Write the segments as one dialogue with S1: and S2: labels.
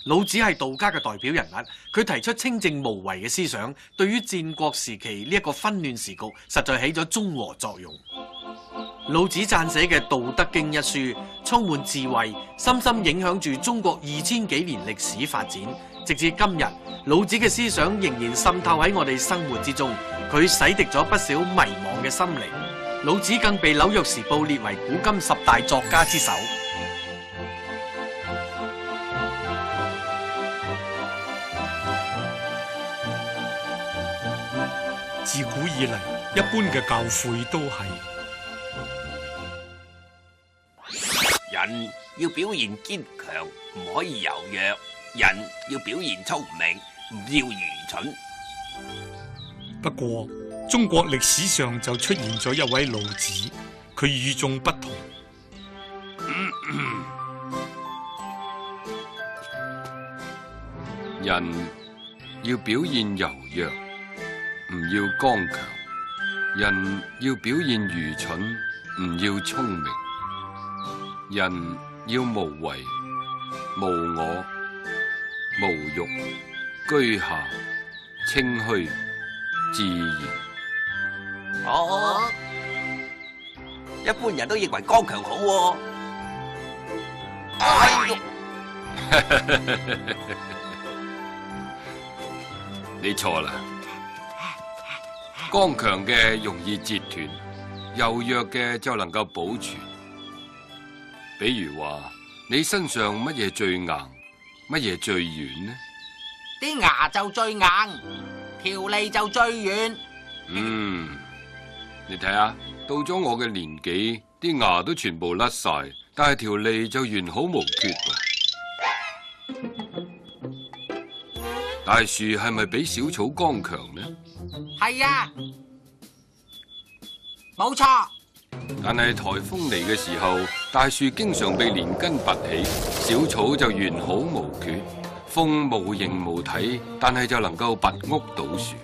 S1: 老子係道家嘅代表人物，佢提出清正無為嘅思想，對於戰國時期呢一個紛亂時局，實在起咗中和作用。老子撰寫嘅《道德經》一書，充滿智慧，深深影響住中國2000幾年歷史發展。直至今日，老子嘅思想仍然滲透喺我哋生活之中，佢洗滌咗不少迷惘嘅心靈。老子更被《紐約時報》列為古今10大作家之首。
S2: 自古以嚟，一般嘅教誨都係
S3: 人要表現堅強，唔可以柔弱；人要表現聰明，唔要愚蠢。
S2: 不過，中國歷史上就出現咗一位老子，佢與眾不同。
S4: 人要表現柔弱，唔要剛強；人要表現愚蠢，唔要聰明；人要無為、無我、無欲、居下、清虛、自然。
S3: 哦，一般人都認為剛強好喎。哎呦！
S4: 你錯啦，剛強嘅容易折斷，柔弱嘅就能夠保存。比如話，你身上乜嘢最硬，乜嘢最軟呢？
S5: 啲牙就最硬，條脷就最軟。
S4: 你睇下，到咗我嘅年紀，啲牙都全部甩晒，但係條脷就完好無缺喎。大樹係咪比小草剛強呢？
S5: 係啊，冇錯。
S4: 但係颱風嚟嘅時候，大樹經常被連根拔起，小草就完好無缺。風無形無體，但係就能夠拔屋倒樹。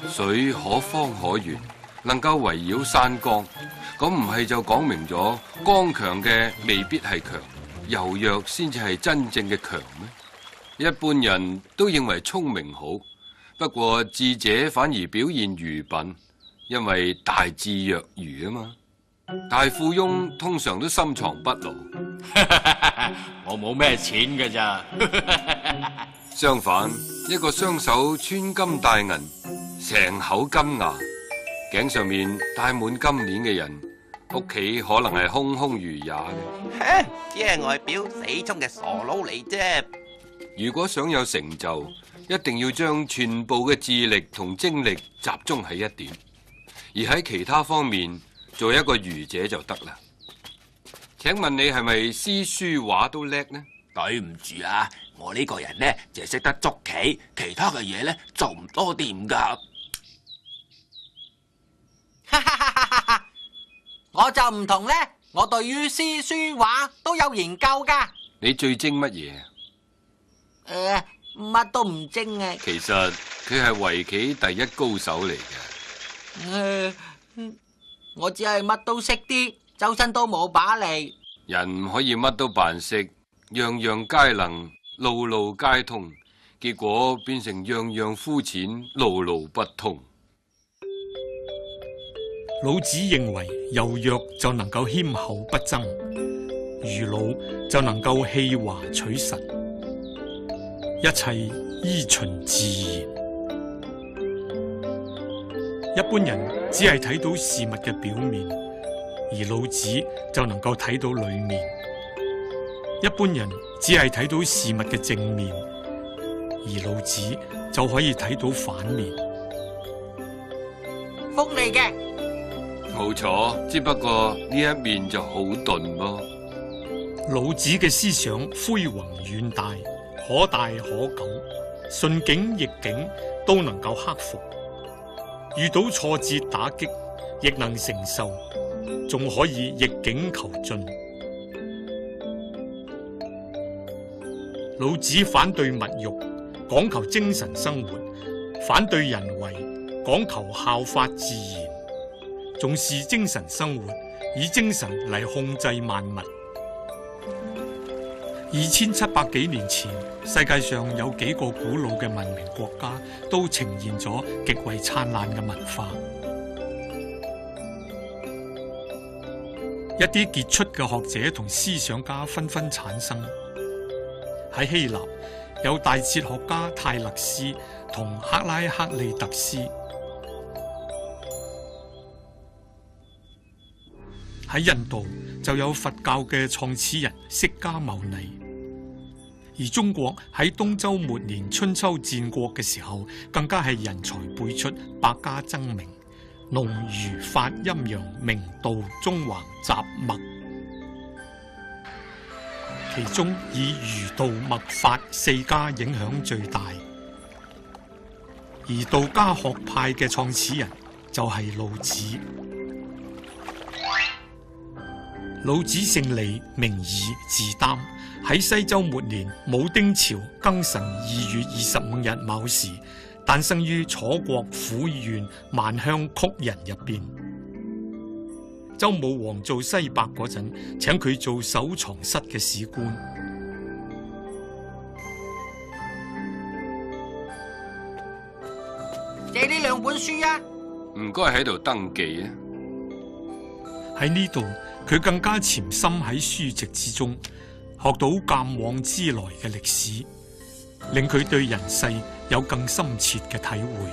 S4: 水可方可圓，能夠圍繞山崗。咁唔係就講明咗，剛強嘅未必係強，柔弱先至係真正嘅強咩？一般人都認為聰明好，不過智者反而表現愚笨，因為大智若愚啊嘛。大富翁通常都深藏不露。
S6: 我冇咩錢㗎咋。
S4: 相反，一個雙手穿金戴銀、成口金牙、頸上面戴滿金鏈嘅人，屋企可能係空空如也嘅。
S3: 只係外表死忠嘅傻佬嚟啫。
S4: 如果想有成就，一定要將全部嘅智力同精力集中喺一點，而喺其他方面做一個愚者就得啦。請問你係咪詩書畫都叻呢？
S3: 對唔住啊，我呢個人呢，淨係識得捉棋，其他嘅嘢呢，做唔多掂噶。
S5: 我就唔同呢，我對於詩書畫都有研究噶。
S4: 你最精乜嘢？
S5: 乜都唔精啊。
S4: 其實佢係圍棋第一高手嚟嘅。
S5: 我只係乜都識啲，周身都冇把利。
S4: 人唔可以乜都扮識，樣樣皆能，路路皆通，結果變成樣樣膚淺，路路不通。
S2: 老子認為柔弱就能夠謙厚不爭，愚魯就能夠氣華取實，一切依循自然。一般人只係睇到事物嘅表面，而老子就能夠睇到裏面。一般人只係睇到事物嘅正面，而老子就可以睇到反面。
S5: 福利嘅。
S4: 冇錯，只不過呢一面就好鈍咯。
S2: 老子嘅思想恢宏遠大，可大可久，順境逆境都能夠克服，遇到挫折打擊亦能承受，仲可以逆境求進。老子反對物欲，講求精神生活；反對人為，講求效法自然。重視精神生活，以精神嚟控制萬物。2700幾年前，世界上有幾個古老嘅文明國家都呈現咗極為燦爛嘅文化。一啲傑出嘅學者同思想家紛紛產生。喺希臘，有大哲學家泰勒斯同克拉克利特斯；喺印度就有佛教嘅創始人釋迦牟尼。而中國喺東周末年春秋戰國嘅時候，更加係人才輩出，百家爭鳴，農儒法陰陽明道縱橫雜墨，其中以儒道墨法四家影響最大。而道家學派嘅創始人就係老子。老子姓李，名耳，字擔，喺西周末年武丁朝庚辰2月25日卯時，誕生於楚國府縣萬鄉曲人入邊。周武王做西伯嗰陣，請佢做守藏室嘅史官。
S5: 借呢2本書啊！
S4: 唔該喺度登記啊！
S2: 喺呢度，佢更加潛心喺書籍之中，學到鑒往知來嘅歷史，令佢對人世有更深切嘅體會。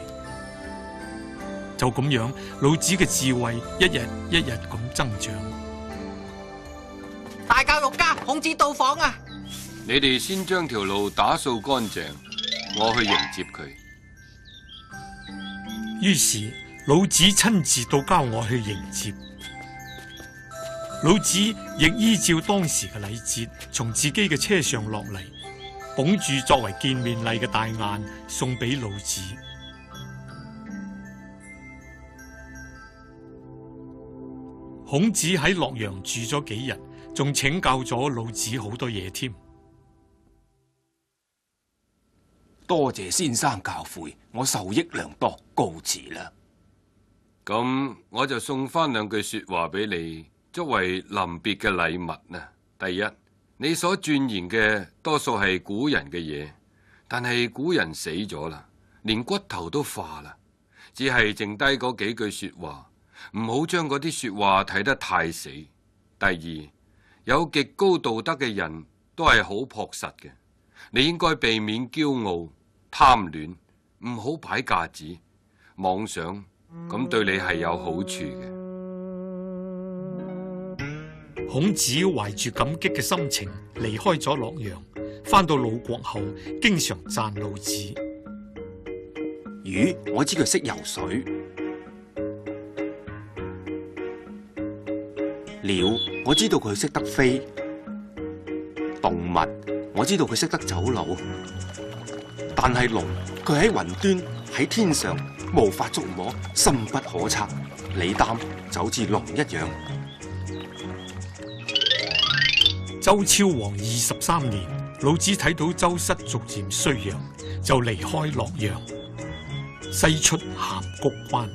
S2: 就咁樣，老子嘅智慧一日一日咁增長。
S5: 大教育家孔子到訪啊！
S4: 你哋先將條路打掃乾淨，我去迎接佢。
S2: 於是老子親自到郊外去迎接。老子亦依照當時嘅禮節，從自己嘅車上落嚟，捧住作為見面禮嘅大雁送俾老子。孔子喺洛陽住咗幾日，仲請教咗老子好多嘢添。
S3: 多謝先生教誨，我受益良多，告辭啦。
S4: 咁我就送翻2句說話俾你，作為臨別嘅禮物啊。第一，你所鑽研嘅多數係古人嘅嘢，但係古人死咗啦，連骨頭都化啦，只係剩低嗰幾句說話，唔好將嗰啲說話睇得太死。第二，有極高道德嘅人都係好樸實嘅，你應該避免驕傲、貪戀，唔好擺架子、妄想，咁對你係有好處嘅。
S2: 孔子懷住感激嘅心情離開咗洛陽，返到魯國後，經常讚老子。
S7: 魚，我知佢識游水；鳥，我知道佢識得飛；動物，我知道佢識得走路。但係龍，佢喺雲端，喺天上，無法觸摸，深不可測。李擔就好似龍一樣。
S2: 周昭王23年，老子睇到周室逐漸衰弱，就離開洛陽，西出函谷關。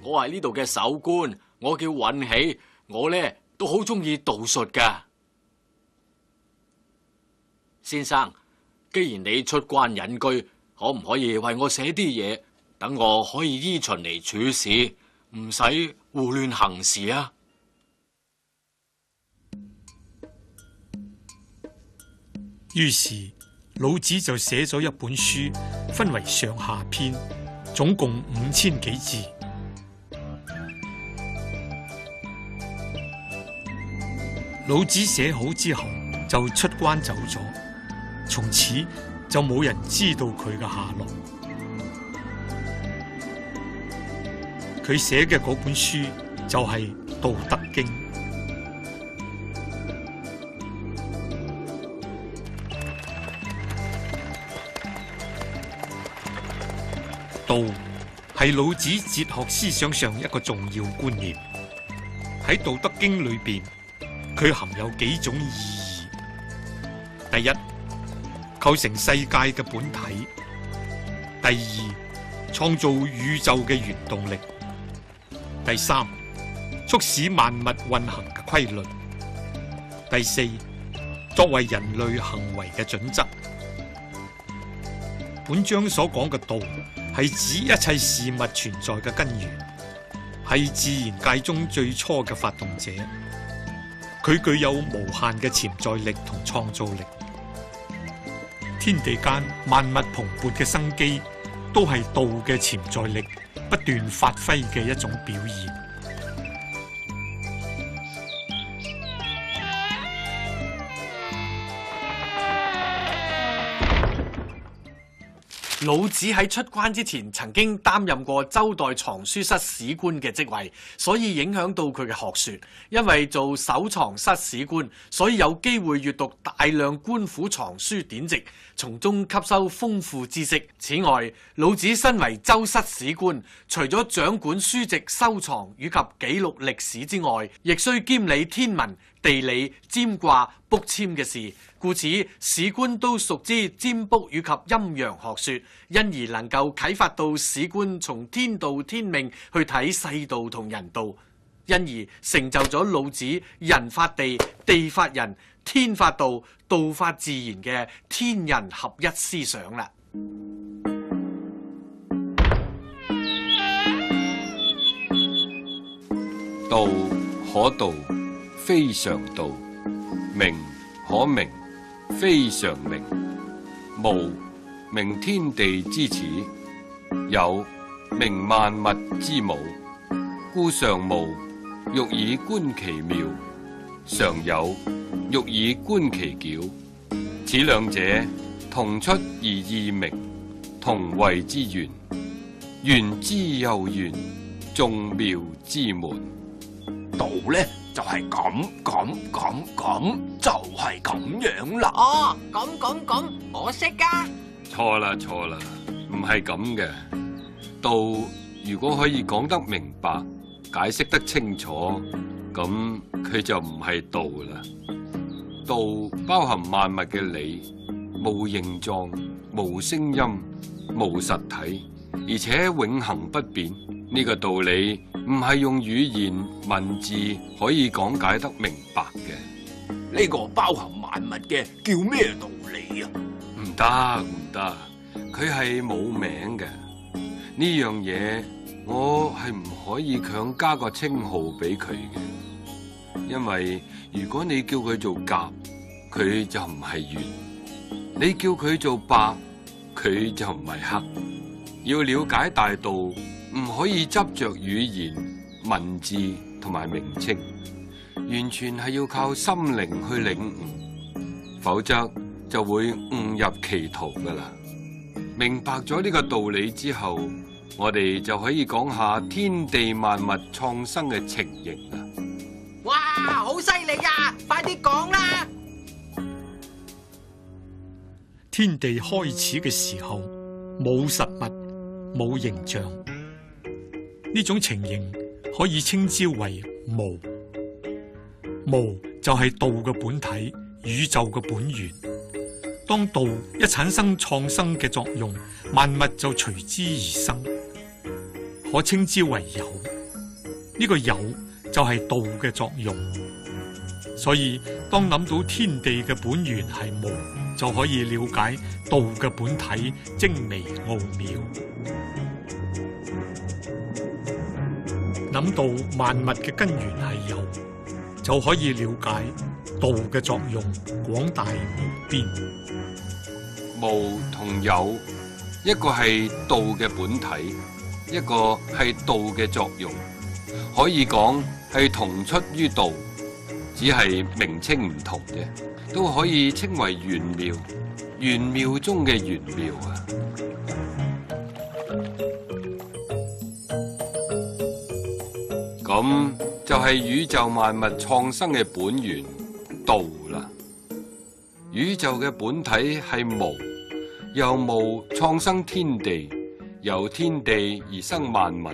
S6: 我係呢度嘅守官，我叫允喜，我呢都好中意道術噶。先生，既然你出關隱居，可唔可以為我寫啲嘢？等我可以依循嚟處事，唔使胡亂行事啊！
S2: 於是老子就寫咗一本書，分為上下篇，總共5000幾字。老子寫好之後就出關走咗，從此就冇人知道佢嘅下落。佢寫嘅嗰本書就係《道德經》。道係老子哲學思想上一個重要觀念。喺《道德經》裏邊，佢含有幾種意義。第一，構成世界嘅本體；第二，創造宇宙嘅原動力；第三，促使萬物運行嘅規律。第四，作為人類行為嘅準則。本章所講嘅道，係指一切事物存在嘅根源，係自然界中最初嘅發動者。佢具有無限嘅潛在力同創造力。天地間萬物蓬勃嘅生機，都係道嘅潛在力不斷發揮嘅一種表現。
S1: 老子喺出關之前曾經擔任過周代藏書室史官嘅職位，所以影響到佢嘅學說。因為做守藏室史官，所以有機會閱讀大量官府藏書典籍，從中吸收豐富知識。此外，老子身為周室史官，除咗掌管書籍收藏以及記錄歷史之外，亦需兼理天文、地理、占卦、卜籤嘅事，故此史官都熟知占卜以及陰陽學說，因而能夠啟發到史官從天道天命去睇世道同人道，因而成就咗老子人法地、地法人、天法道、道法自然嘅天人合一思想啦。
S4: 道可道，非常道；名可名，非常名。無，名天地之始；有，名萬物之母。故常無，欲以觀其妙；常有，欲以觀其徼。此兩者，同出而異名，同謂之玄。玄之又玄，眾妙之門。
S3: 道呢就係咁，就係咁樣啦。
S5: 哦，咁，我識㗎。
S4: 錯啦，唔係咁嘅。道如果可以講得明白，解釋得清楚，咁佢就唔係道啦。道包含萬物嘅理，無形狀、無聲音、無實體，而且永恆不變。呢個道理唔係用語言文字可以講解得明白嘅。
S3: 呢個包含萬物嘅叫咩道理啊？
S4: 唔得，佢係冇名嘅。呢樣嘢我係唔可以強加個稱號俾佢嘅，因為如果你叫佢做甲，佢就唔係圓；你叫佢做白，佢就唔係黑。要了解大道，唔可以執着語言、文字同埋名稱，完全係要靠心靈去領悟，否則就會誤入歧途噶啦。明白咗呢個道理之後，我哋就可以講下天地萬物創生嘅情形啦。
S5: 哇，好犀利呀！快啲講啦！
S2: 天地開始嘅時候，冇實物，冇形象，呢種情形可以稱之為無。無就係道嘅本體，宇宙嘅本源。當道一產生創生嘅作用，萬物就隨之而生，可稱之為有。呢個有就係道嘅作用。所以當諗到天地嘅本源係無，就可以了解道嘅本體精微奧妙。諗到萬物嘅根源係有，就可以了解道嘅作用廣大無邊。
S4: 無同有，一個係道嘅本體，一個係道嘅作用，可以講係同出於道，只係名稱唔同啫，都可以稱為玄妙，玄妙中嘅玄妙啊！咁就係宇宙萬物創生嘅本源道啦。宇宙嘅本體係無，由無創生天地，由天地而生萬物，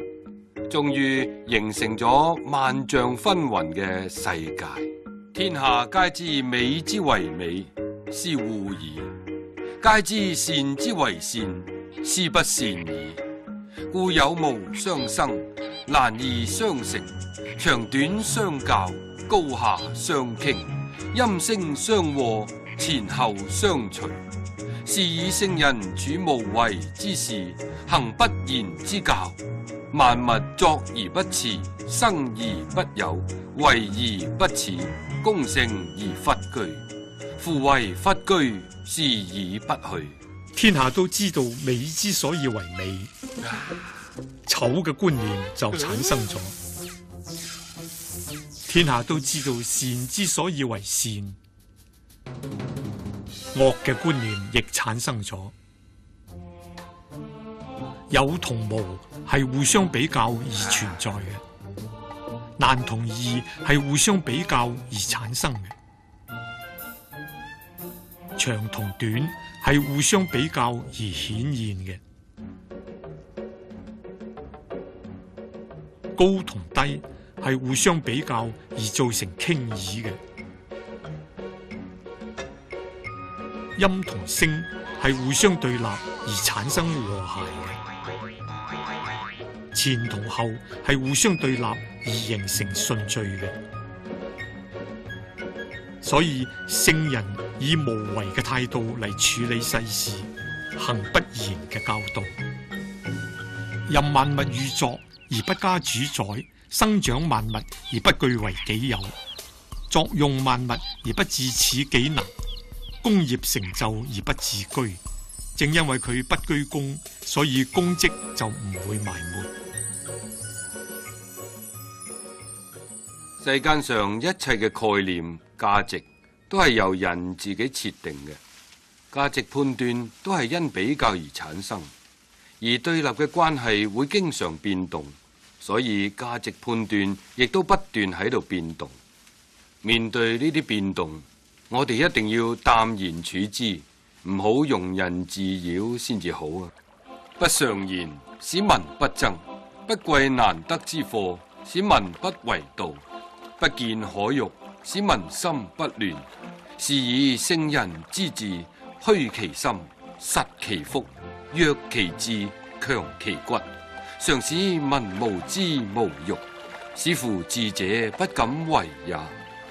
S4: 終於形成咗萬象紛紜嘅世界。天下皆知美之為美，斯惡已；皆知善之為善，斯不善已。故有無相生，難易相成，長短相較，高下相傾，音聲相和，前後相隨。是以聖人處無為之事，行不言之教。萬物作而不辭，生而不有，為而不恃，功成而弗居。夫為弗居，是以不去。
S2: 天下都知道美之所以為美，醜嘅觀念就產生咗；天下都知道善之所以為善，惡嘅觀念亦產生咗。有同無係互相比較而存在嘅，難同易係互相比較而產生嘅，長同短係互相比較而顯現嘅，高同低係互相比較而造成傾議嘅，音同聲係互相對立而產生和諧嘅，前同後係互相對立而形成順序嘅。所以聖人以無為嘅態度嚟處理世事，行不言嘅教導，任萬物寓作而不加主宰，生長萬物而不據為己有，作用萬物而不自恃己能，功業成就而不自居。正因為佢不居功，所以功績就唔會埋沒。
S4: 世間上一切嘅概念、價值都係由人自己設定嘅，價值判斷都係因比較而產生，而對立嘅關係會經常變動，所以價值判斷亦都不斷喺度變動。面對呢啲變動，我哋一定要淡然處之，唔好庸人自擾先至好啊！不尚賢，使民不爭；不貴難得之貨，使民不為盜；不見可欲，使民心不亂。是以聖人之治，虛其心，實其腹，弱其志，強其骨，常使民無知無欲，使夫智者不敢為也。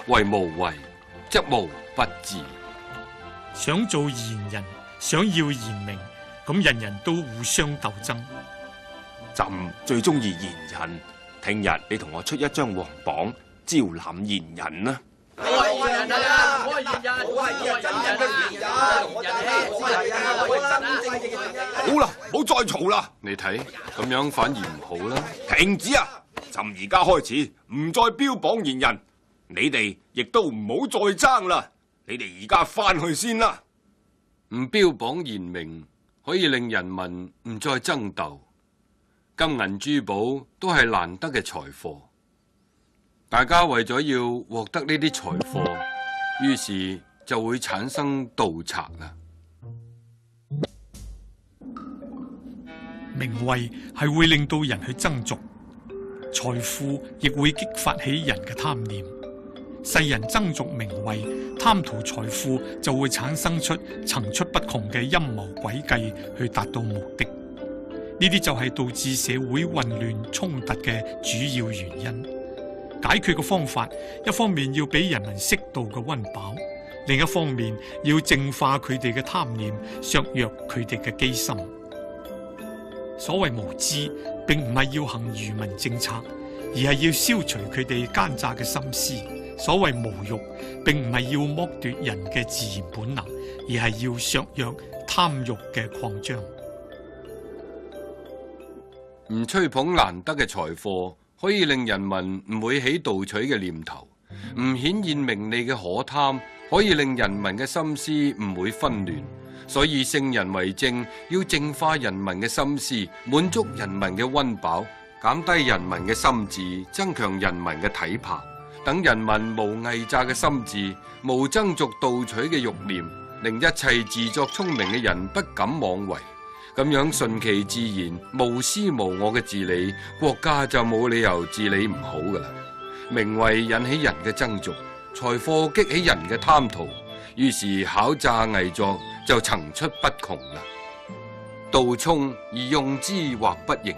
S4: 為無為，則無不治。
S2: 想做賢人，想要賢明，咁人人都互相鬥爭。
S7: 朕最中意賢人，聽日你同我出一張皇榜，招攬賢人啦！
S5: 我係賢人啊！我係賢人，我係真正嘅賢人，我係真正嘅賢人。
S8: 好啦，唔好再嘈啦！
S4: 你睇咁樣反而唔好啦。
S8: 停止啊！朕而家開始唔再標榜賢人，你哋亦都唔好再爭啦。你哋而家翻去先啦。
S4: 唔標榜賢明，可以令人民唔再爭鬥。金銀珠寶都係難得嘅財貨，大家為咗要獲得呢啲財貨，於是就會產生盜賊啦。
S2: 名位係會令到人去爭逐，財富亦會激發起人嘅貪念。世人爭逐名位、貪圖財富，就會產生出層出不窮嘅陰謀詭計去達到目的。呢啲就係導致社會混亂衝突嘅主要原因。解決嘅方法，一方面要俾人民適度嘅溫飽，另一方面要淨化佢哋嘅貪念，削弱佢哋嘅機心。所謂無知，並唔係要行愚民政策，而係要消除佢哋奸詐嘅心思。所謂無欲，並唔係要剝奪人嘅自然本能，而係要削弱貪欲嘅擴張。
S4: 唔吹捧難得嘅財貨，可以令人民唔會起盜取嘅念頭；唔顯現名利嘅可貪，可以令人民嘅心思唔會紛亂。所以聖人為政，要淨化人民嘅心思，滿足人民嘅溫飽，減低人民嘅心智，增強人民嘅體魄。等人民無偽詐嘅心智，無爭逐盜取嘅慾念，令一切自作聰明嘅人不敢妄為。咁樣順其自然、無私無我嘅治理，國家就冇理由治理唔好噶啦。名位引起人嘅爭逐，財貨激起人嘅貪圖，於是巧詐偽作就層出不窮啦。道沖而用之或不盈，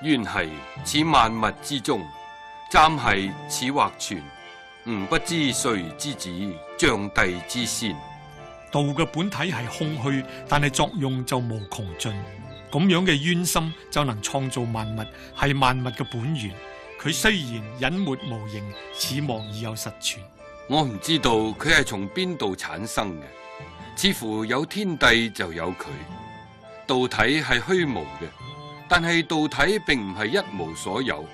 S4: 淵兮此萬物之中，湛兮此或全。吾不知誰之子，瘴帝之先。
S2: 道嘅本體係空虛，但係作用就無窮盡。咁樣嘅淵心就能創造萬物，係萬物嘅本源。佢雖然隱沒無形，似莫而有實存。
S4: 我唔知道佢係從邊度產生嘅，似乎有天地就有佢。道體係虛無嘅，但係道體並唔係一無所有，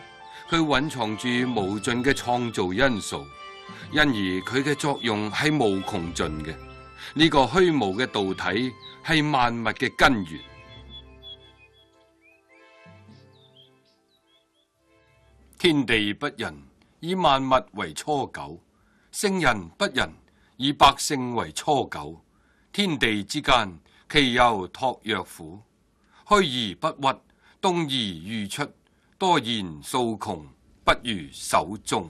S4: 佢蘊藏住無盡嘅創造因素，因而佢嘅作用係無窮盡嘅。呢個虛無嘅道體係萬物嘅根源。天地不仁，以萬物為初九；聖人不仁，以百姓為初九。天地之間，其猶託若乎？虛而不屈，動而愈出，多言數窮，不如守中。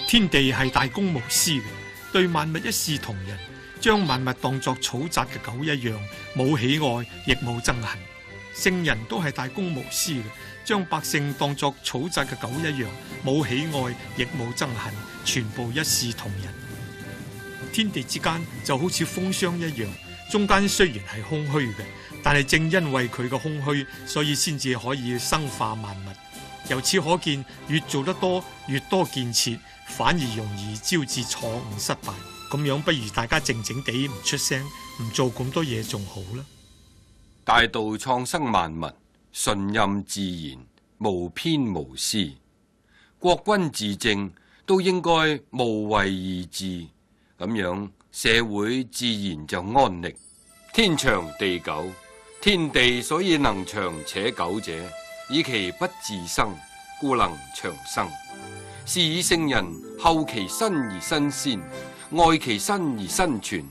S2: 天地係大公無私嘅，對萬物一視同仁，將萬物當作草紮嘅狗一樣，冇喜愛亦冇憎恨。聖人都係大公無私嘅，將百姓當作草紮嘅狗一樣，冇喜愛亦冇憎恨，全部一視同仁。天地之間就好似風箱一樣，中間雖然係空虛嘅，但係正因為佢嘅空虛，所以先至可以生化萬物。由此可見，越做得多，越多建設，反而容易招致錯誤失敗。咁樣不如大家靜靜地唔出聲，唔做咁多嘢仲好啦。
S4: 大道創生萬物，順任自然，無偏無私。國君治政都應該無為而治，咁樣社會自然就安寧。天長地久，天地所以能長且久者，以其不自生，故能長生。是以聖人後其身而身先，愛其身而身存，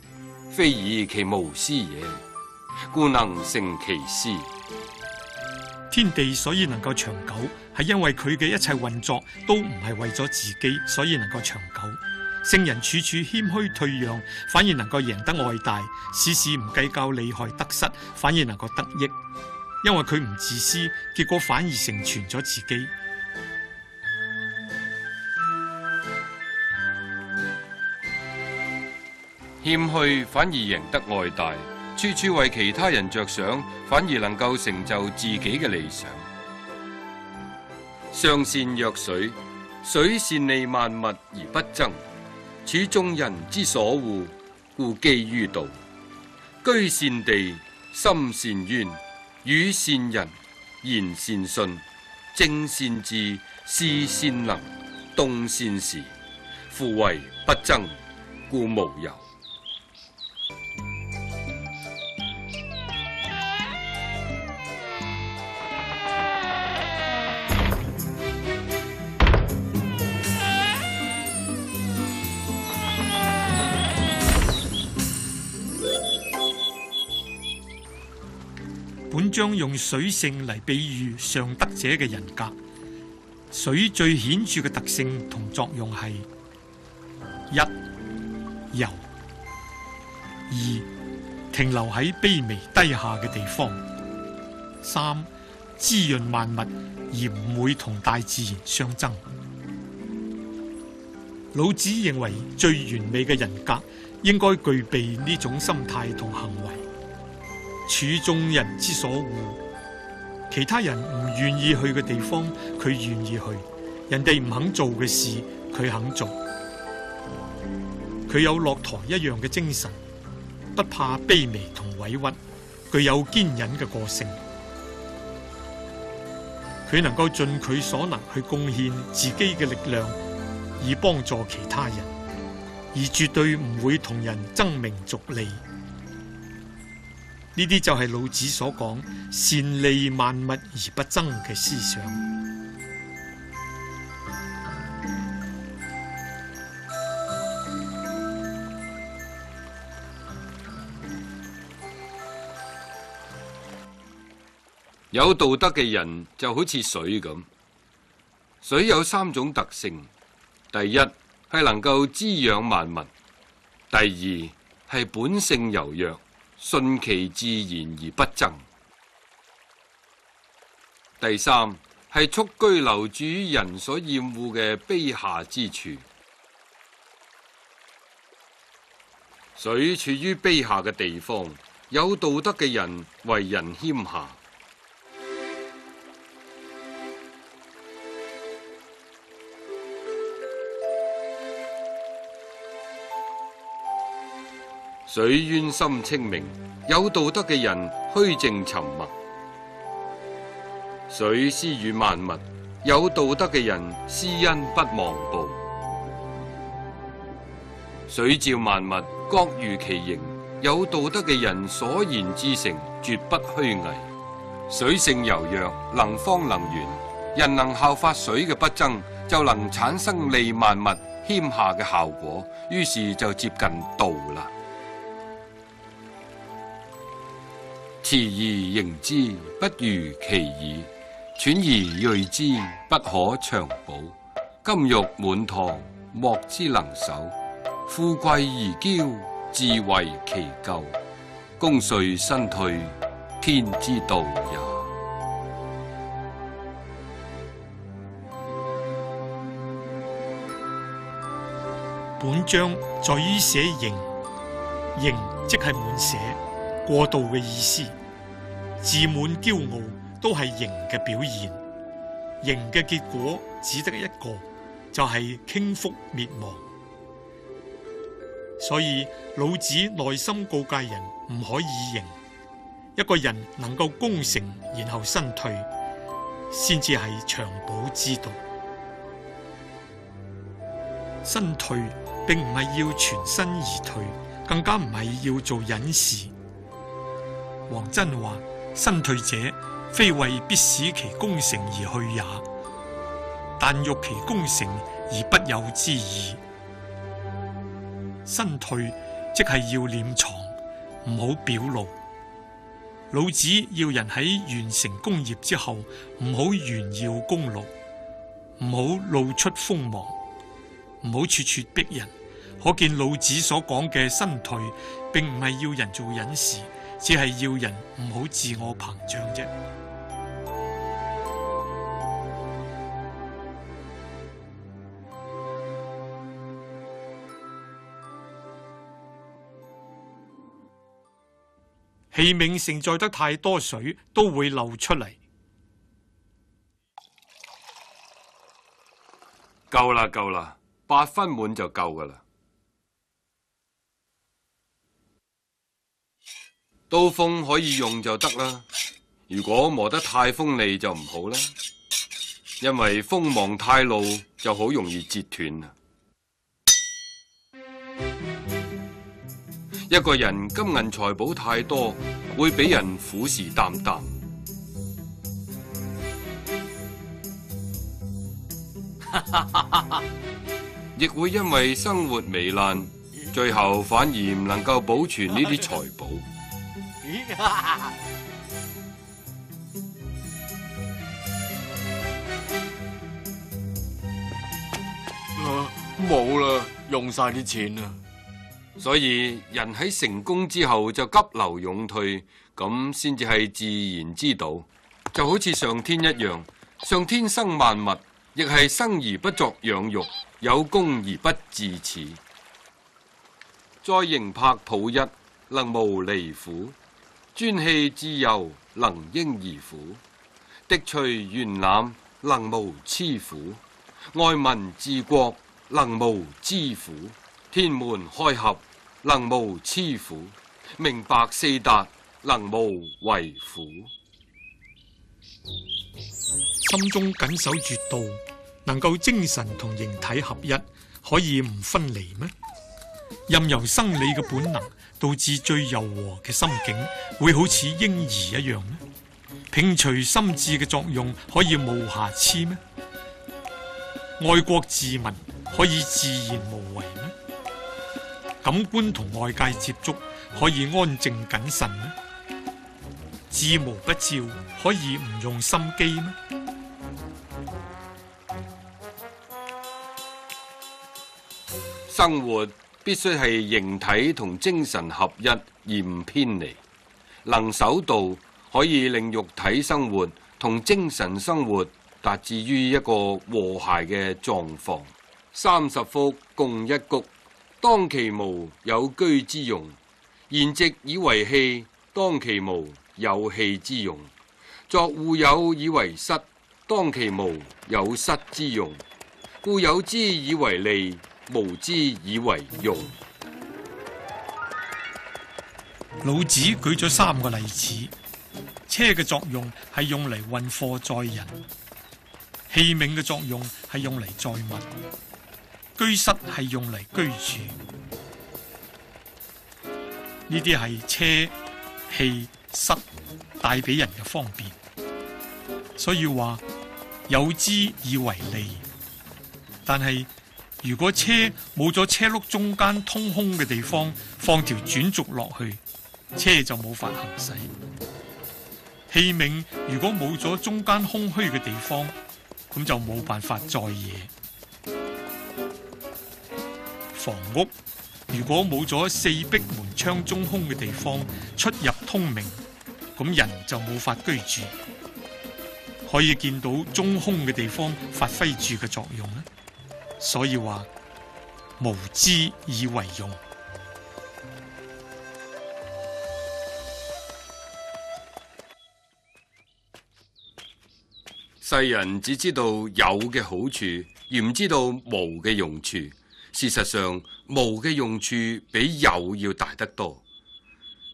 S4: 非以其無私也，故能成其私。
S2: 天地所以能夠長久，係因為佢嘅一切運作都唔係為咗自己，所以能夠長久。聖人處處謙虛退讓，反而能夠贏得愛戴；事事唔計較利害得失，反而能夠得益。因為佢唔自私，結果反而成全咗自己。
S4: 謙虛反而贏得愛戴，處處為其他人着想，反而能夠成就自己嘅理想。上善若水，水善利萬物而不爭，處眾人之所惡，故幾於道。居善地，心善淵，語善人，言善信，正善治，事善能，動善時。夫唯不爭，故無尤。
S2: 本章用水性嚟比喻上德者嘅人格。水最顯著嘅特性同作用係：一、柔；二、停留喺卑微低下嘅地方；三、滋潤萬物而唔會同大自然相爭。老子認為最完美嘅人格應該具備呢種心態同行為。處眾人之所惡，其他人唔願意去嘅地方，佢願意去；人哋唔肯做嘅事，佢肯做。佢有駱駝一樣嘅精神，不怕卑微同委屈，具有堅忍嘅個性。佢能夠盡佢所能去貢獻自己嘅力量，以幫助其他人，而絕對唔會同人爭名逐利。呢啲就係老子所講善利萬物而不爭嘅思想。
S4: 有道德嘅人就好似水咁，水有三種特性：第一係能夠滋養萬物；第二係本性柔弱，順其自然而不爭；第三係蓄居留住於人所厭惡嘅卑下之處。水處於卑下嘅地方，有道德嘅人為人謙下。水淵深清明，有道德嘅人虛靜沉默。水施予萬物，有道德嘅人施恩不忘報。水照萬物，各如其形，有道德嘅人所言之成，絕不虛偽。水性柔弱，能方能圓，人能效法水嘅不爭，就能產生利萬物謙下嘅效果，於是就接近道啦。持而盈之，不如其已；揣而銳之，不可長保。金玉滿堂，莫之能守；富貴而驕，自為其咎。功遂身退，天之道也。
S2: 本章在於寫盈，盈即係滿瀉、過度嘅意思。自滿驕傲都係盈嘅表現，盈嘅結果只得一個，就係傾覆滅亡。所以老子內心告誡人唔可以盈，一個人能夠功成然後身退，先至係長保之道。身退並唔係要全身而退，更加唔係要做隱士。王真話：身退者，非為必使其功成而去也，但欲其功成而不有之意。身退即係要斂藏，唔好表露。老子要人喺完成功業之後，唔好炫耀功勞，唔好露出鋒芒，唔好處處逼人。可見老子所講嘅身退，並唔係要人做隱士，只係要人唔好自我膨脹啫。器皿盛載得太多水，都會漏出嚟。
S4: 夠啦，夠啦，8分滿就夠噶啦。刀鋒可以用就得啦，如果磨得太鋒利就唔好啦，因為鋒芒太露就好容易折斷啦。一個人金銀財寶太多，會俾人虎視眈眈。亦會因為生活糜爛，最後反而唔能夠保存呢啲財寶。
S6: 冇啦，用晒啲錢啦。
S4: 所以人喺成功之後就急流勇退，咁先至係自然之道。就好似上天一樣，上天生萬物，亦係生而不作養育，有功而不自恃。栽營魄抱一，能無離乎？專氣致幼，能嬰兒乎？滌除玄覽，能無痴乎？愛民治國，能無知乎？天門開合，能無雌乎？明白四達，能無為乎？
S2: 心中緊守住道，能夠精神同形體合一，可以唔分離咩？任由生理嘅本能導致最柔和嘅心境，會好似嬰兒一樣咩？摒除心智嘅作用，可以無瑕疵咩？愛國治民可以自然無為咩？感官同外界接觸可以安靜謹慎咩？知無不照可以唔用心機咩？
S4: 生活必須係形體同精神合一，而唔偏離。能守道可以令肉體生活，同精神生活達至於一個和諧嘅狀況。30幅共一谷，當其無有居之用；筵席以為器，當其無有器之用；作戶牖以為室，當其無有室之用。故有之以為利，無之以為用。
S2: 老子舉咗3個例子。車嘅作用係用嚟運貨載人，器皿嘅作用係用嚟載物，居室係用嚟居住。呢啲係車、器、室帶俾人嘅方便，所以話有之以為利。但係如果車冇咗車轆中間通空嘅地方，放條轉軸落去，車就冇法行駛。器皿如果冇咗中間空虛嘅地方，咁就冇辦法載嘢。房屋如果冇咗四壁門窗中空嘅地方，出入通明，咁人就冇法居住。可以見到中空嘅地方發揮住嘅作用呢，所以話無之以為用。
S4: 世人只知道有嘅好處，而唔知道無嘅用處。事實上，無嘅用處比有要大得多。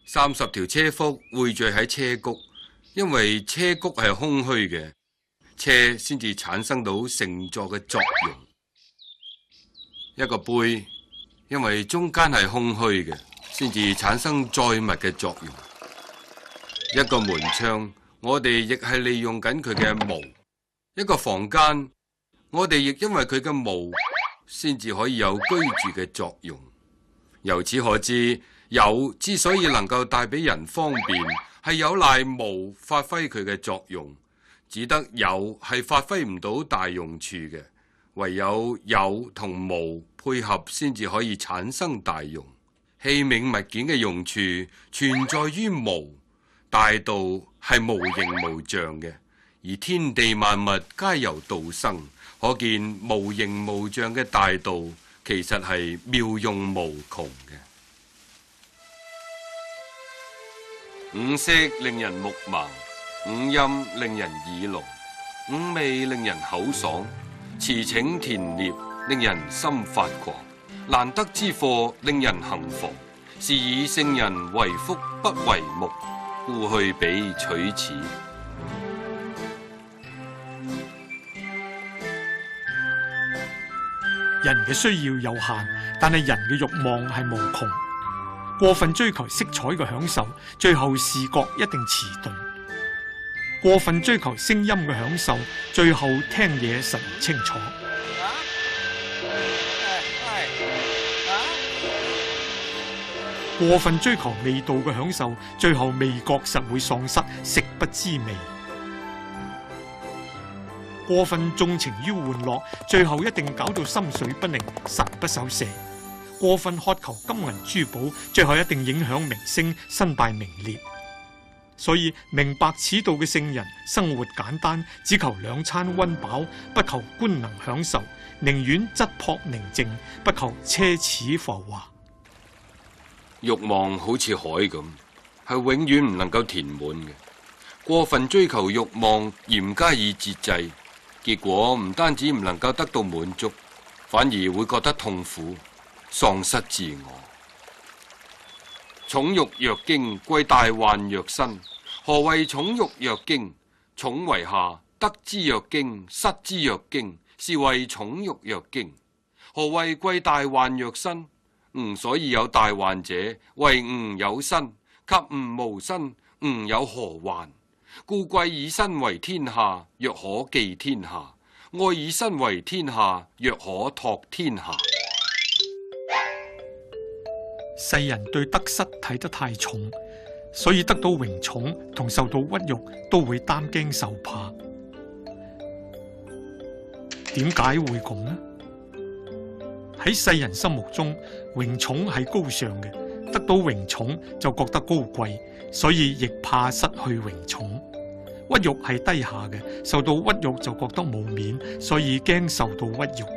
S4: 30條車轂匯聚喺車谷，因為車谷係空虛嘅，車先至產生到乘坐嘅作用。一個杯，因為中間係空虛嘅，先至產生載物嘅作用。一個門窗，我哋亦係利用緊佢嘅無。一個房間，我哋亦因為佢嘅無，先至可以有居住嘅作用。由此可知，有之所以能夠帶俾人方便，係有賴無發揮佢嘅作用。只得有係發揮唔到大用處嘅，唯有有同無配合，先至可以產生大用。器皿物件嘅用處存在於無，大道係無形無象嘅。而天地萬物皆由道生，可見無形無象嘅大道其實係妙用無窮嘅。五色令人目盲，五音令人耳聾，五味令人口爽，馳騁田獵令人心發狂，難得之貨令人行妨。是以聖人為腹不為目，故去彼取此。
S2: 人嘅需要有限，但係人嘅慾望係無窮。過分追求色彩嘅享受，最後視覺一定遲鈍；過分追求聲音嘅享受，最後聽嘢實唔清楚；過分追求味道嘅享受，最後味覺實會喪失，食不知味。過分縱情於玩樂，最後一定搞到心緒不寧，神不守舍；過分渴求金銀珠寶，最後一定影響名聲，身敗名裂。所以明白此道嘅聖人，生活簡單，只求2餐溫飽，不求官能享受，寧願質樸寧靜，不求奢侈浮華。
S4: 慾望好似海咁，係永遠唔能夠填滿嘅。過分追求慾望而唔加以節制，結果唔單止唔能夠得到滿足，反而會覺得痛苦，喪失自我。寵辱若驚，貴大患若身。何謂寵辱若驚？寵為下，得之若驚，失之若驚，是謂寵辱若驚。何謂貴大患若身？吾所以有大患者，為吾有身，及吾無身，吾有何患？故貴以身為天下，若可寄天下；愛以身為天下，若可托天下。
S2: 世人對得失睇得太重，所以得到榮寵同受到屈辱都會擔驚受怕。點解會咁呢？喺世人心目中，榮寵係高尚嘅，得到榮寵就覺得高貴，所以亦怕失去榮寵。屈辱係低下嘅，受到屈辱就覺得冇面，所以驚受到屈辱。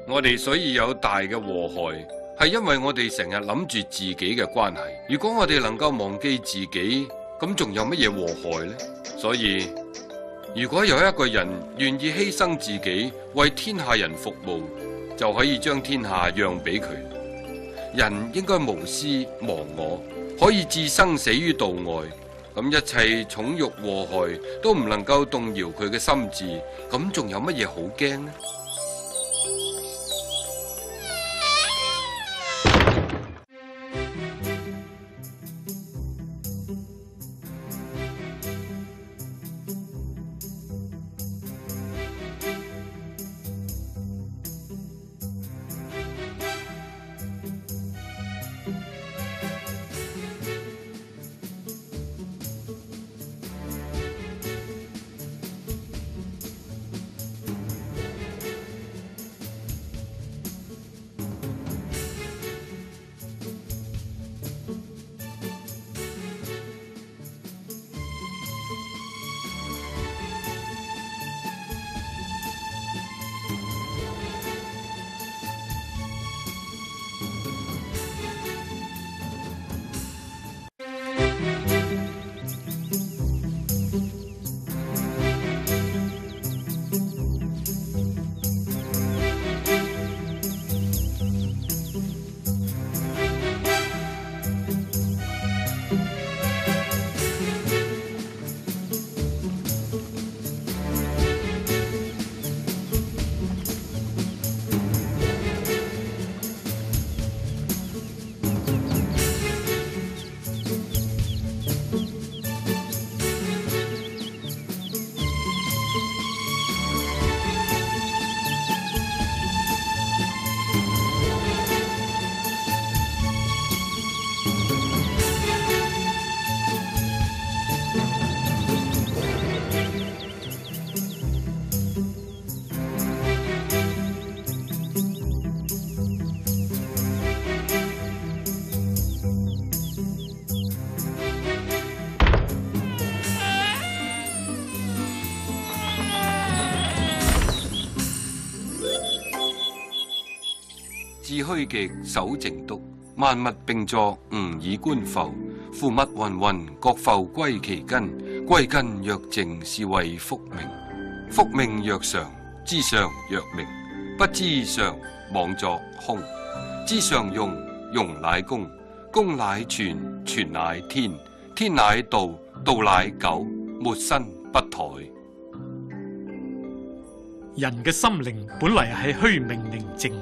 S4: 我哋所以有大嘅禍害，係因為我哋成日諗住自己嘅關係。如果我哋能夠忘記自己，咁仲有乜嘢禍害呢？所以，如果有一個人願意犧牲自己，為天下人服務，就可以將天下讓俾佢。人應該無私忘我，可以置生死於度外。咁一切寵辱禍害都唔能夠動搖佢嘅心智，咁仲有乜嘢好驚呢？致虛極，守靜篤，萬物並作，吾以觀復。夫物芸芸，各復歸其根。歸根若靜，是謂復命。復命若常，知常若明。不知常，妄作空。知常容，容乃公。公乃全，全乃天。天乃道，道乃久，沒身不殆。
S2: 人嘅心靈本嚟係虛明寧靜，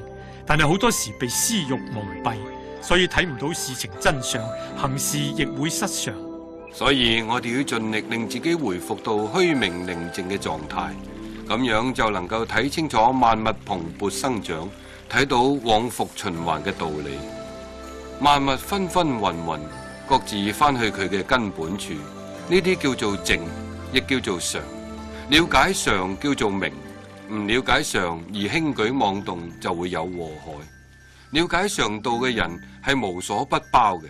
S2: 但係好多時被私欲蒙蔽，所以睇唔到事情真相，行事亦會失常。
S4: 所以我哋要盡力令自己回復到虛明寧靜嘅狀態，咁樣就能夠睇清楚萬物蓬勃生長，睇到往復循環嘅道理。萬物紛紛芸芸，各自翻去佢嘅根本處，呢啲叫做靜，亦叫做常。了解常叫做明，唔了解常而輕舉妄動就會有禍害。了解常道嘅人係無所不包嘅，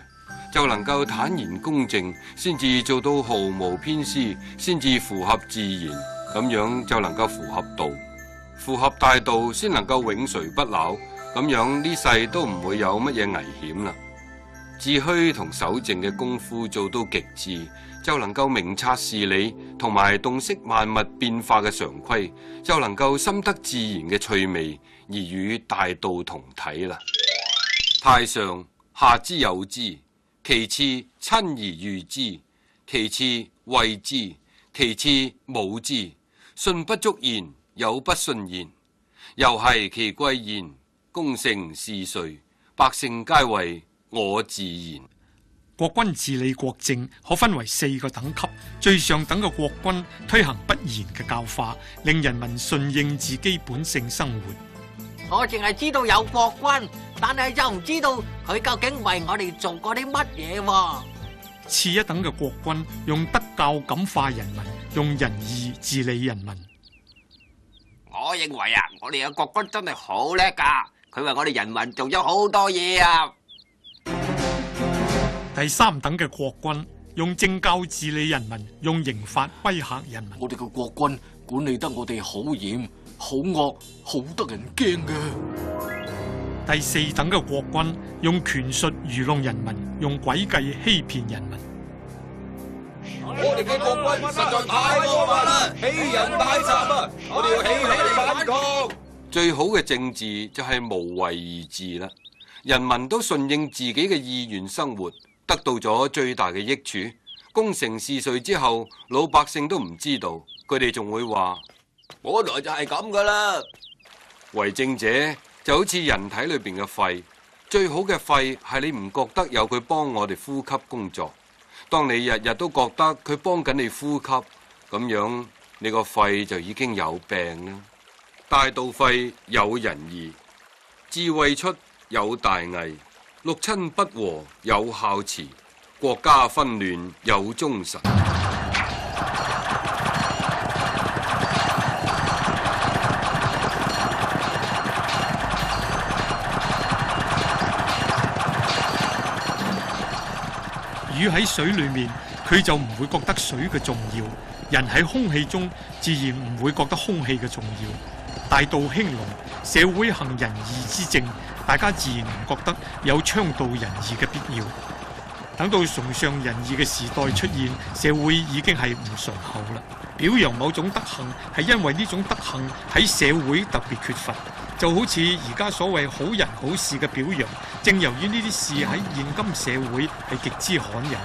S4: 就能夠坦然公正，先至做到毫無偏私，先至符合自然，咁樣就能夠符合道，符合大道先能夠永垂不朽，咁樣呢世都唔會有乜嘢危險啦。致虛同守靜嘅功夫做到極致，就能夠明察事理，同埋洞悉萬物變化嘅常規，就能夠深得自然嘅趣味，而與大道同體啦。太上下之有之，其次親而譽之，其次畏之，其次侮之。信不足言，有不信言。又係其貴言，功成事遂，百姓皆為我自然。
S2: 國君治理國政可分為4個等級，最上等嘅國君推行不言嘅教化，令人民順應自己本性生活。
S5: 我淨係知道有國君，但係就唔知道佢究竟為我哋做過啲乜嘢喎。
S2: 次一等嘅國君用德教感化人民，用仁義治理人民。
S3: 我認為啊，我哋嘅國君真係好叻㗎，佢為我哋人民做咗好多嘢啊。
S2: 第3等嘅國君用政教治理人民，用刑法威嚇人民。
S6: 我哋嘅國軍管理得我哋好嚴、好惡、好得人驚嘅。
S2: 第四等嘅國軍用權術愚弄人民，用詭計欺騙人民。
S8: 我哋嘅國軍實在太過分啦，欺人太甚啊！我哋要起嚟反抗。
S4: 最好嘅政治就係無為而治啦，人民都順應自己嘅意願生活，得到咗最大嘅益處。功成事遂之後，老百姓都唔知道，佢哋仲會話：
S3: 本來就係咁噶啦。
S4: 為政者就好似人體裏邊嘅肺，最好嘅肺係你唔覺得有佢幫我哋呼吸工作。當你日日都覺得佢幫緊你呼吸，咁樣你個肺就已經有病啦。大道廢有仁義，智慧出有大偽，六親不和有孝慈，國家紛亂有忠臣。
S2: 魚喺水裏面，佢就唔會覺得水嘅重要；人喺空氣中，自然唔會覺得空氣嘅重要。大道興隆，社會行仁義之政，大家自然唔覺得有倡導仁義嘅必要。等到崇尚仁義嘅時代出現，社會已經係唔醇厚啦。表揚某種德行，係因為呢種德行喺社會特別缺乏。就好似而家所謂好人好事嘅表揚，正由於呢啲事喺現今社會係極之罕有。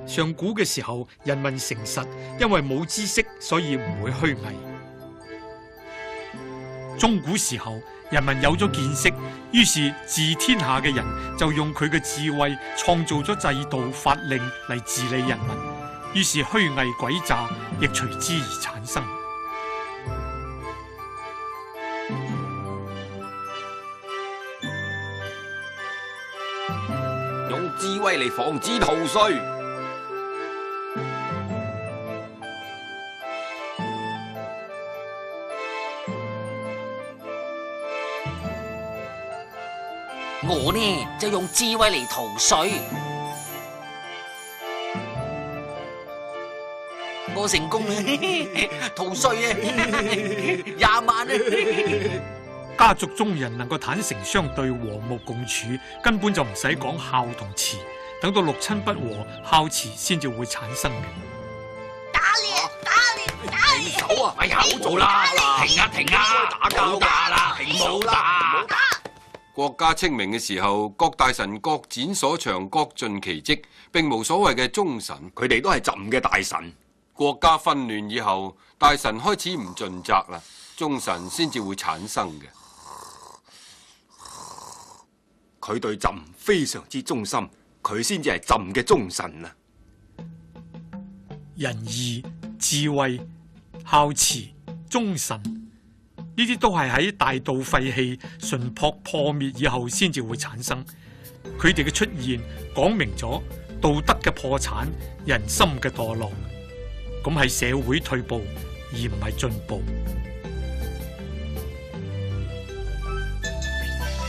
S2: 上古嘅時候，人民誠實，因為冇知識，所以唔會虛偽。中古時候，人民有咗見識，於是治天下嘅人就用佢嘅智慧創造咗制度法令嚟治理人民，於是虛偽詭詐亦隨之而產生。
S8: 用智慧嚟防止逃稅。
S9: 我呢就用智慧嚟逃稅，我成功啦！逃稅啊，20萬啊！
S2: 家族中人能夠坦誠相對、和睦共處，根本就唔使講孝同慈。等到六親不和，孝慈先至會產生嘅。
S9: 打你！
S3: 手啊！哎呀，唔好做啦！停啊！打交架啦！唔好打！
S4: 國家清明嘅時候，各大臣各展所長，各盡其職，並無所謂嘅忠臣，
S8: 佢哋都係朕嘅大臣。
S4: 國家紛亂以後，大臣開始唔盡責啦，忠臣先至會產生嘅。
S8: 佢對朕非常之忠心，佢先至係朕嘅忠臣啊！
S2: 仁義、智慧、孝慈、忠臣。呢啲都係喺大道廢棄、淳樸破滅以後先至會產生。佢哋嘅出現，講明咗道德嘅破產、人心嘅墮落。咁係社會退步，而唔係進步。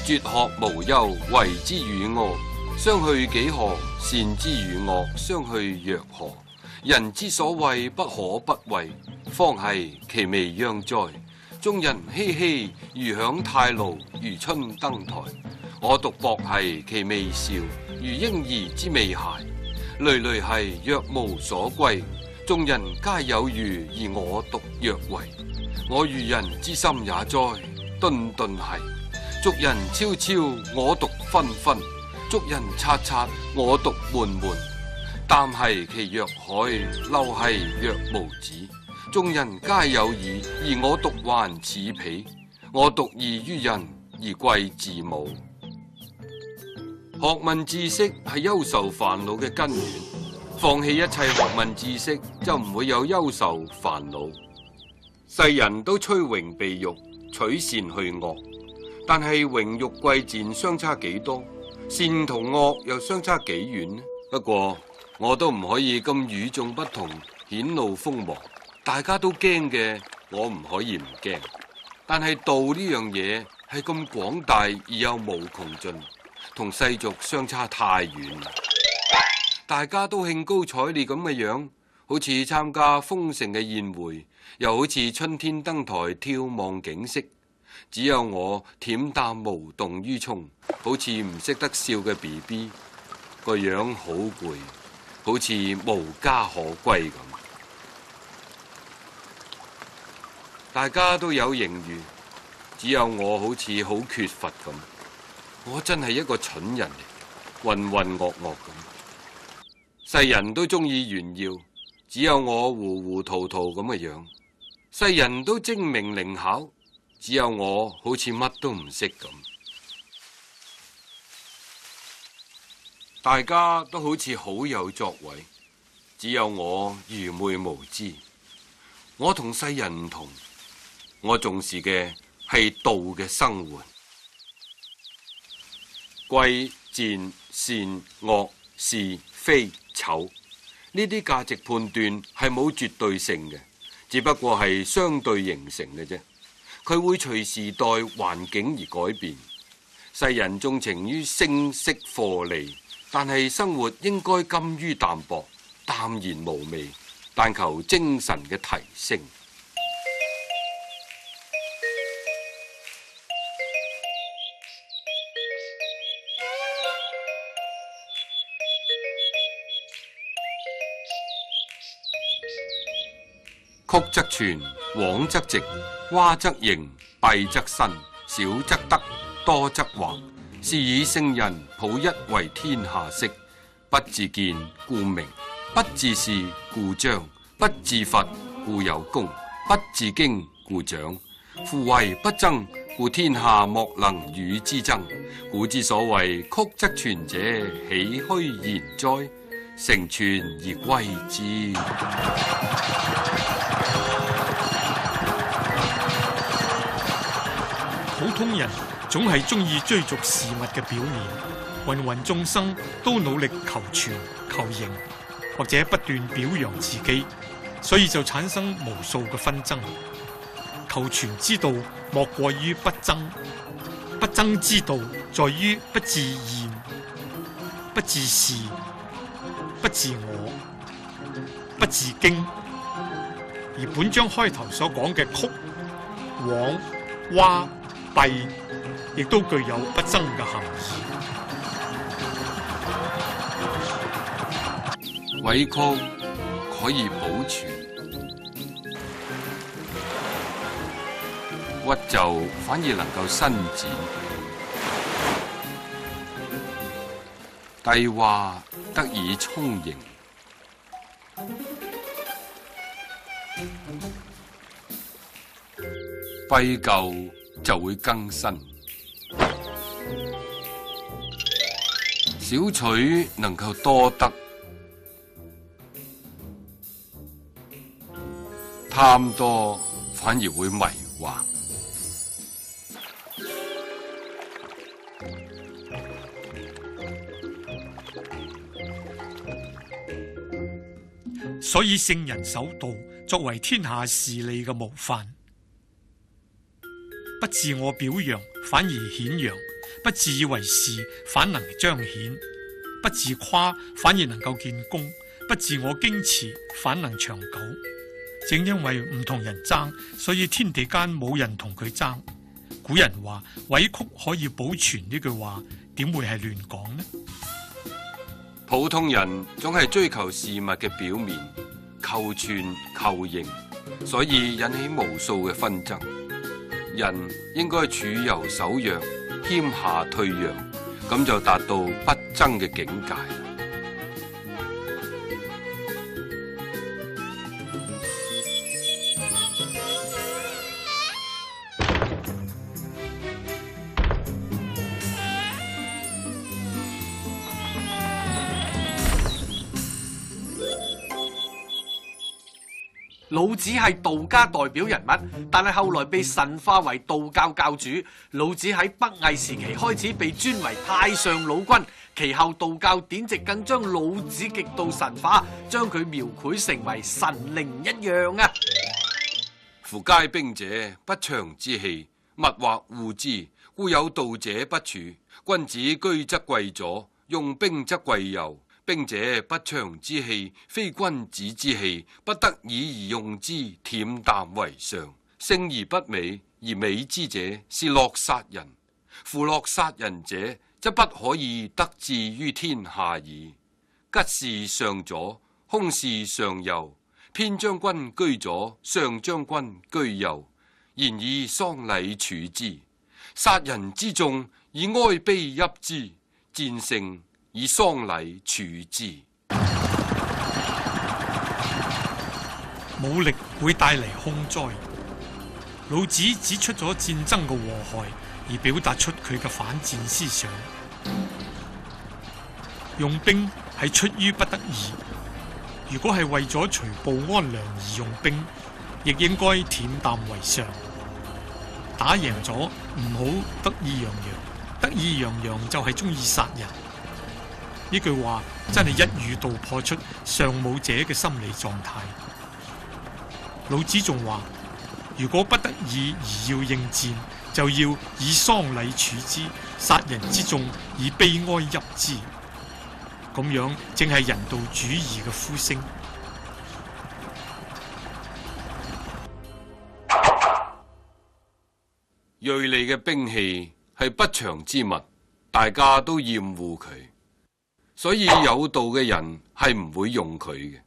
S4: 絕學無憂，為之與惡，相去幾何？善之與惡，相去若何？人之所謂不可不為，方係其未央哉。眾人熙熙，如享太牢，如春登台。我獨薄兮其未兆，如嬰兒之未孩。累累兮若無所歸，眾人皆有餘，而我獨若為。我愚人之心也哉，頓頓兮。俗人悄悄，我獨紛紛；俗人察察，我獨悶悶。淡兮其若海，流兮若無止。眾人皆有耳，而我獨還似彼。我獨異於人，而貴自母。學問知識係憂愁煩惱嘅根源，放棄一切學問知識，就唔會有憂愁煩惱。世人都趨榮避辱，取善去惡，但係榮辱貴賤相差幾多？善同惡又相差幾遠呢？不過我都唔可以咁與眾不同，顯露鋒芒。大家都驚嘅，我唔可以唔驚。但係道呢樣嘢係咁廣大而又無窮盡，同世俗相差太遠啦。大家都興高采烈咁嘅樣，好似參加豐盛嘅宴會，又好似春天登台眺望景色。只有我恬淡無動於衷，好似唔識得笑嘅 BB， 個樣好攰，好似無家可歸咁。大家都有盈餘，只有我好似好缺乏咁。我真係一個蠢人嚟，渾渾噩噩咁。世人都中意炫耀，只有我糊糊塗塗咁嘅樣。世人都精明靈巧，只有我好似乜都唔識咁。大家都好似好有作為，只有我愚昧無知。我同世人唔同，我重視嘅係道嘅生活。貴賤善惡是非醜呢啲價值判斷係冇絕對性嘅，只不過係相對形成嘅啫。佢會隨時代環境而改變。世人縱情於聲色課利，但係生活應該甘於淡薄，淡然無味，但求精神嘅提升。曲則全，枉則直，蛙則盈，敝則新，少則得，多則惑。是以聖人抱一為天下式，不自見故明，不自是故彰，不自伐故有功，不自矜故長。夫唯不爭，故天下莫能與之爭。故之所謂曲則全者，豈虛言哉？成全而歸之。
S2: 普通人總係中意追逐事物嘅表面，芸芸眾生都努力求全求形，或者不斷表揚自己，所以就產生無數嘅紛爭。求全之道莫過於不爭，不爭之道在於不自現、不自是、不自我、不自矜。而本章開頭所講嘅曲、枉、蛙、敝，亦都具有不爭嘅含義。
S4: 委曲可以保存，屈就反而能夠伸展，低洼得以充盈，敝舊就會更新。少取能夠多得，貪多反而會迷惑。
S2: 所以聖人守道，作為天下事理嘅模範。不自我表揚，反而顯揚；不自以為是，反能彰顯；不自誇，反而能夠見功；不自我矜持，反能長久。正因為唔同人爭，所以天地間冇人同佢爭。古人話委曲可以保存呢句話，點會係亂講呢？
S4: 普通人總係追求事物嘅表面，求全求形，所以引起無數嘅紛爭。人應該處柔守弱，謙下退讓，咁就達到不爭嘅境界。
S1: 老子係道家代表人物，但係後來被神化為道教教主。老子喺北魏時期開始被尊為太上老君，其後道教典籍更將老子極度神化，將佢描繪成為神靈一樣啊！
S4: 夫皆兵者，不祥之氣，物或惡之，故有道者不處。君子居則貴左，用兵則貴右。兵者，不祥之氣，非君子之氣，不得已而用之，恬淡為上。勝而不美，而美之者，是樂殺人。夫樂殺人者，則不可以得志於天下矣。吉事上左，凶事上右。偏將軍居左，上將軍居右，然以喪禮處之。殺人之眾，以哀悲泣之；戰勝，以喪禮處之。
S2: 武力會帶嚟凶災。老子指出咗戰爭嘅禍害，而表達出佢嘅反戰思想。用兵係出於不得已，如果係為咗除暴安良而用兵，亦應該恬淡為上。打贏咗唔好得意洋洋，得意洋洋就係中意殺人。呢句話真係一語道破出尚武者嘅心理狀態。老子仲話，如果不得已而要應戰，就要以喪禮處之，殺人之眾以悲哀泣之。咁樣正係人道主義嘅呼聲。
S4: 銳利嘅兵器係不祥之物，大家都厭惡佢，所以有道嘅人係唔會用佢嘅。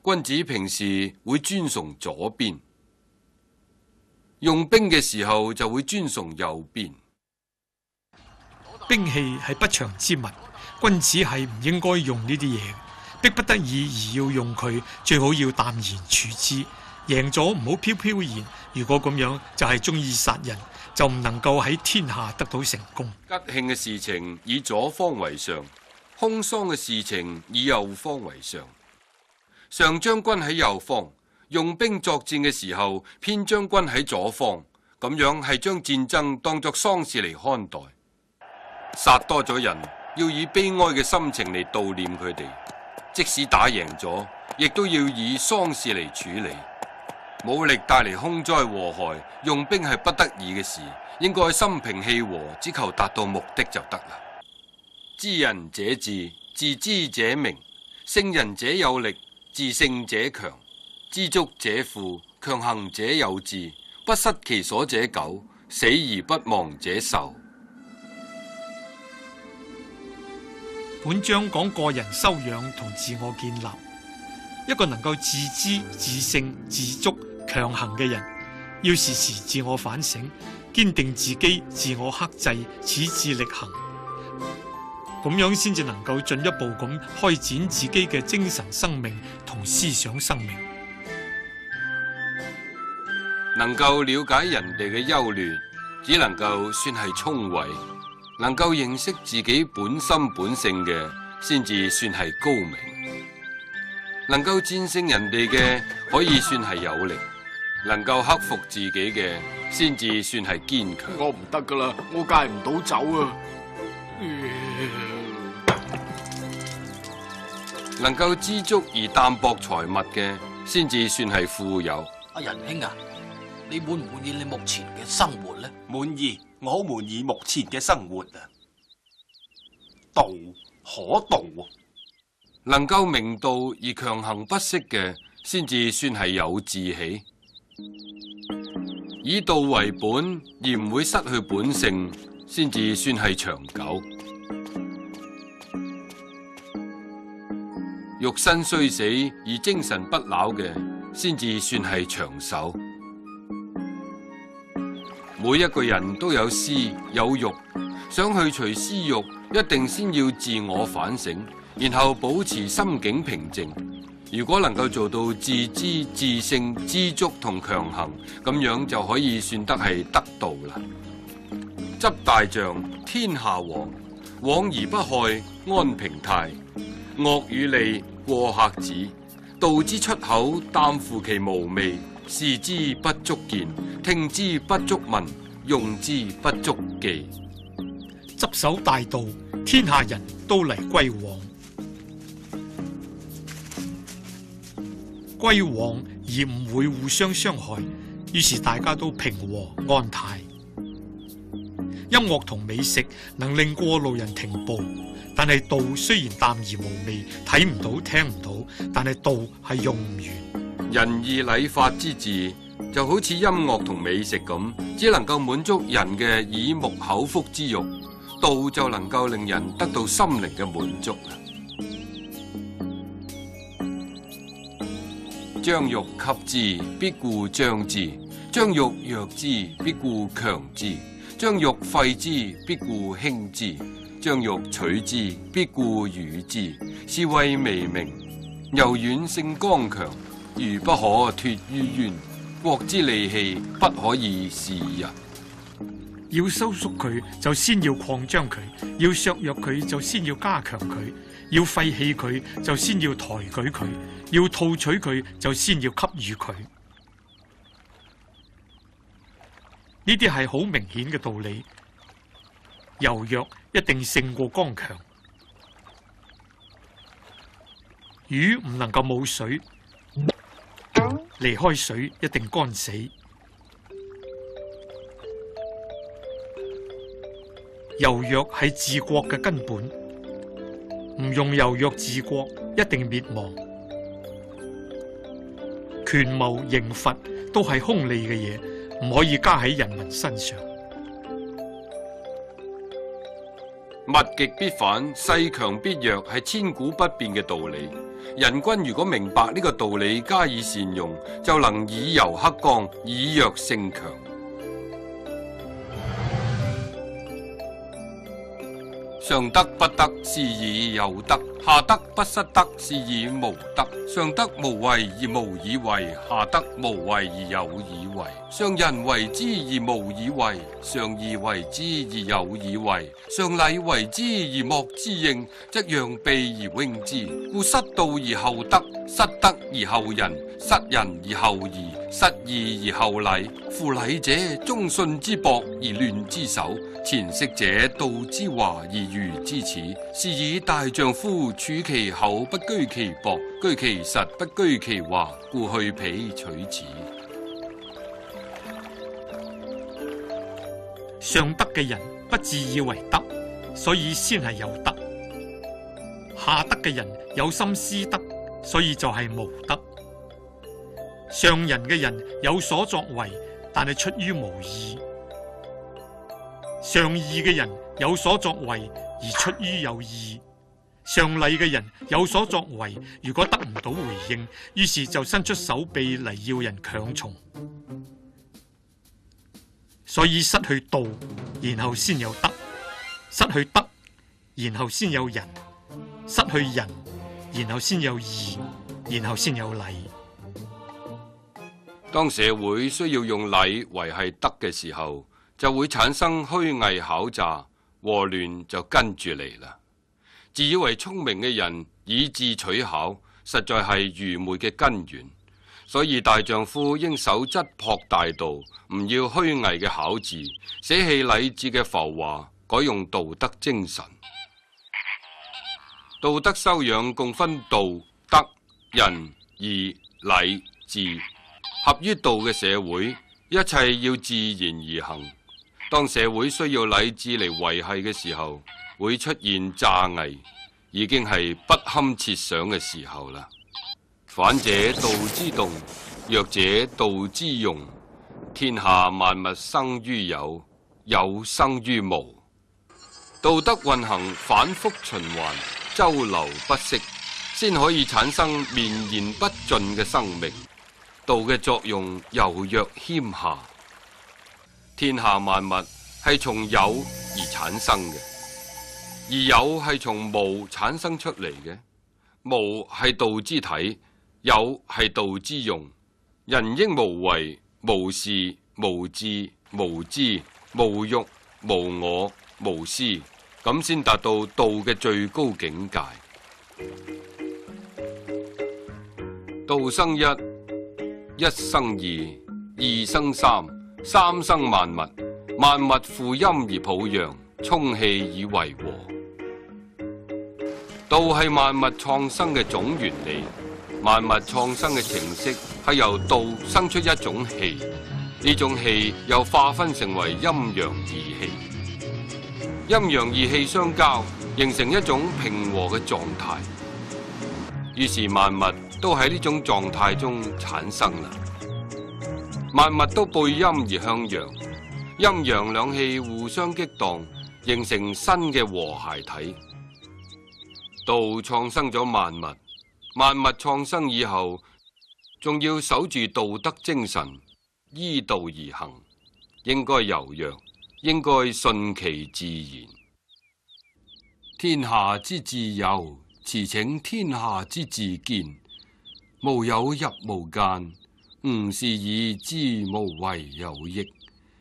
S4: 君子平時會尊崇左邊，用兵嘅時候就會尊崇右邊。
S2: 兵器係不祥之物，君子係唔應該用呢啲嘢，迫不得已而要用佢，最好要淡然處之。贏咗唔好飄飄然，如果咁樣就係中意殺人，就唔能夠喺天下得到成功。
S4: 吉慶嘅事情以左方為上，凶喪嘅事情以右方為上。上將軍喺右方，用兵作戰嘅時候，偏將軍喺左方，咁樣係將戰爭當作喪事嚟看待。殺多咗人，要以悲哀嘅心情嚟悼念佢哋，即使打贏咗，亦都要以喪事嚟處理。武力帶嚟凶災禍害，用兵係不得已嘅事，應該心平氣和，只求達到目的就得啦。知人者智，自知者明；勝人者有力，自勝者強；知足者富，強行者有志；不失其所者久，死而不亡者壽。
S2: 本章講個人修養同自我建立，一個能夠自知、自勝、自足、強行嘅人，要時時自我反省，堅定自己，自我克制，矢志力行，咁樣先至能夠進一步咁開展自己嘅精神生命同思想生命。
S4: 能夠了解人哋嘅優劣，只能夠算係聰慧；能夠認識自己本心本性嘅，先至算係高明。能夠戰勝人哋嘅，可以算係有力；能夠克服自己嘅，先至算係堅強。
S10: 我唔得噶啦，我戒唔到酒啊！
S4: 能夠知足而淡薄財物嘅，先至算係富有。
S9: 阿仁兄啊，你滿唔滿意你目前嘅生活呢？
S11: 滿意，我好滿意目前嘅生活啊！道可道，
S4: 能夠明道而強行不息嘅，先至算係有志氣。以道為本而唔會失去本性，先至算係長久。肉身雖死而精神不朽嘅，先至算係長壽。每一個人都有私有欲，想去除私欲，一定先要自我反省，然後保持心境平靜。如果能夠做到自知、自勝、知足同強行，咁樣就可以算得係得道啦。執大象，天下往，往而不害，安平泰。惡與利，過客止。道之出口，擔負其無味，視之不足見，聽之不足聞，用之不足記。
S2: 執守大道，天下人都嚟歸往。歸往而唔會互相傷害，於是大家都平和安泰。音樂同美食能令過路人停步，但係道雖然淡而無味，睇唔到聽唔到，但係道係用唔完。
S4: 仁義禮法之治就好似音樂同美食咁，只能夠滿足人嘅耳目口腹之欲，道就能夠令人得到心靈嘅滿足。將欲給之，必固張之；將欲弱之，必固強之；將欲廢之，必固興之；將欲取之，必固與之。是謂微明，柔軟勝剛強，如不可脫於淵。國之利器，不可以示人。
S2: 要收縮佢，就先要擴張佢；要削弱佢，就先要加強佢；要廢棄佢，就先要抬舉佢；要套取佢，就先要給予佢。呢啲係好明顯嘅道理。柔弱一定勝過剛強。魚唔能夠冇水，離開水一定乾死。柔弱係治國嘅根本，唔用柔弱治國，一定滅亡。權謀刑罰都係空利嘅嘢，唔可以加喺人民身上。
S4: 物極必反，勢強必弱，係千古不變嘅道理。人君如果明白呢個道理，加以善用，就能以柔克剛，以弱勝強。上德不德，是以有德；下德不失德，是以無德。上德無為而無以為，下德無為而有以為。上仁為之而無以為，上義為之而有以為。上禮為之而莫之應，則攘臂而擁之。故失道而後德，失德而後仁，失仁而後義，失義而後禮。夫禮者，忠信之薄而亂之首；前識者，道之華而愚之始。是以大丈夫處其厚不居其薄，居其實不居其華，故去彼取此。
S2: 上德嘅人不自以為德，所以先係有德；下德嘅人有心施德，所以就係無德。上仁嘅人有所作為，但係出於無義；上義嘅人有所作為，而出於有義；上禮嘅人有所作為，如果得唔到回應，於是就伸出手臂嚟要人強從。所以失去道，然後先有德；失去德，然後先有仁；失去仁，然後先有義，然後先有禮。
S4: 當社會需要用禮維繫德嘅時候，就會產生虛偽巧詐，禍亂就跟住嚟啦。自以為聰明嘅人以智取巧，實在係愚昧嘅根源。所以大丈夫應守質樸大道，唔要虛偽嘅巧智，捨棄禮智嘅浮華，改用道德精神。道德修養共分道、德、仁、義、禮、智。合於道嘅社會，一切要自然而行。當社會需要禮智嚟維繫嘅時候，會出現詐偽，已經係不堪設想嘅時候啦。反者道之動，弱者道之用。天下萬物生於有，有生於無。道德運行反覆循環，周流不息，先可以產生綿延不盡嘅生命。道嘅作用柔弱謙下，天下萬物係從有而產生嘅，而有係從無產生出嚟嘅。無係道之體，有係道之用。人應無為、無事、無智、無知、無欲、無我、無私，咁先達到道嘅最高境界。道生一，一生二，二生三，三生萬物。萬物負陰而抱陽，充氣以為和。道係萬物創生嘅總原理，萬物創生嘅程式係由道生出一種氣，呢種氣又化分成為陰陽二氣。陰陽二氣相交，形成一種平和嘅狀態。於是萬物都喺呢種狀態中產生啦。萬物都背陰而向陽，陰陽兩氣互相激盪，形成新嘅和諧體。道創生咗萬物，萬物創生以後，仲要守住道德精神，依道而行，應該柔弱，應該順其自然。天下之至有，馳騁天下之至堅。無有入無間，吾是以知無為有益。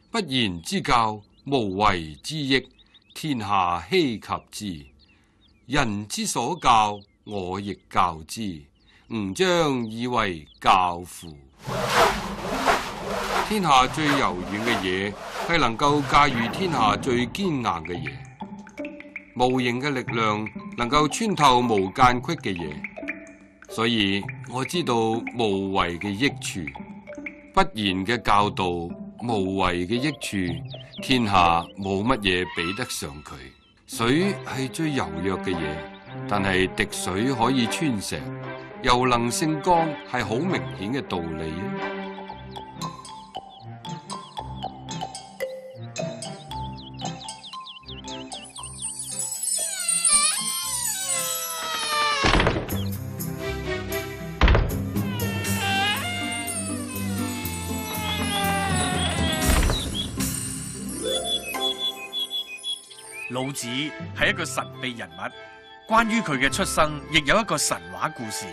S4: 不言之教，無為之益，天下希及之。人之所教，我亦教之。吾將以為教父。天下最柔軟嘅嘢，係能夠駕馭天下最堅硬嘅嘢。無形嘅力量能夠穿透無間隙嘅嘢，所以我知道無為嘅益處。不言嘅教導，無為嘅益處，天下冇乜嘢比得上佢。水係最柔弱嘅嘢，但係滴水可以穿石，柔能勝剛係好明顯嘅道理。
S1: 老子係一個神秘人物，關於佢嘅出生，亦有一個神話故事。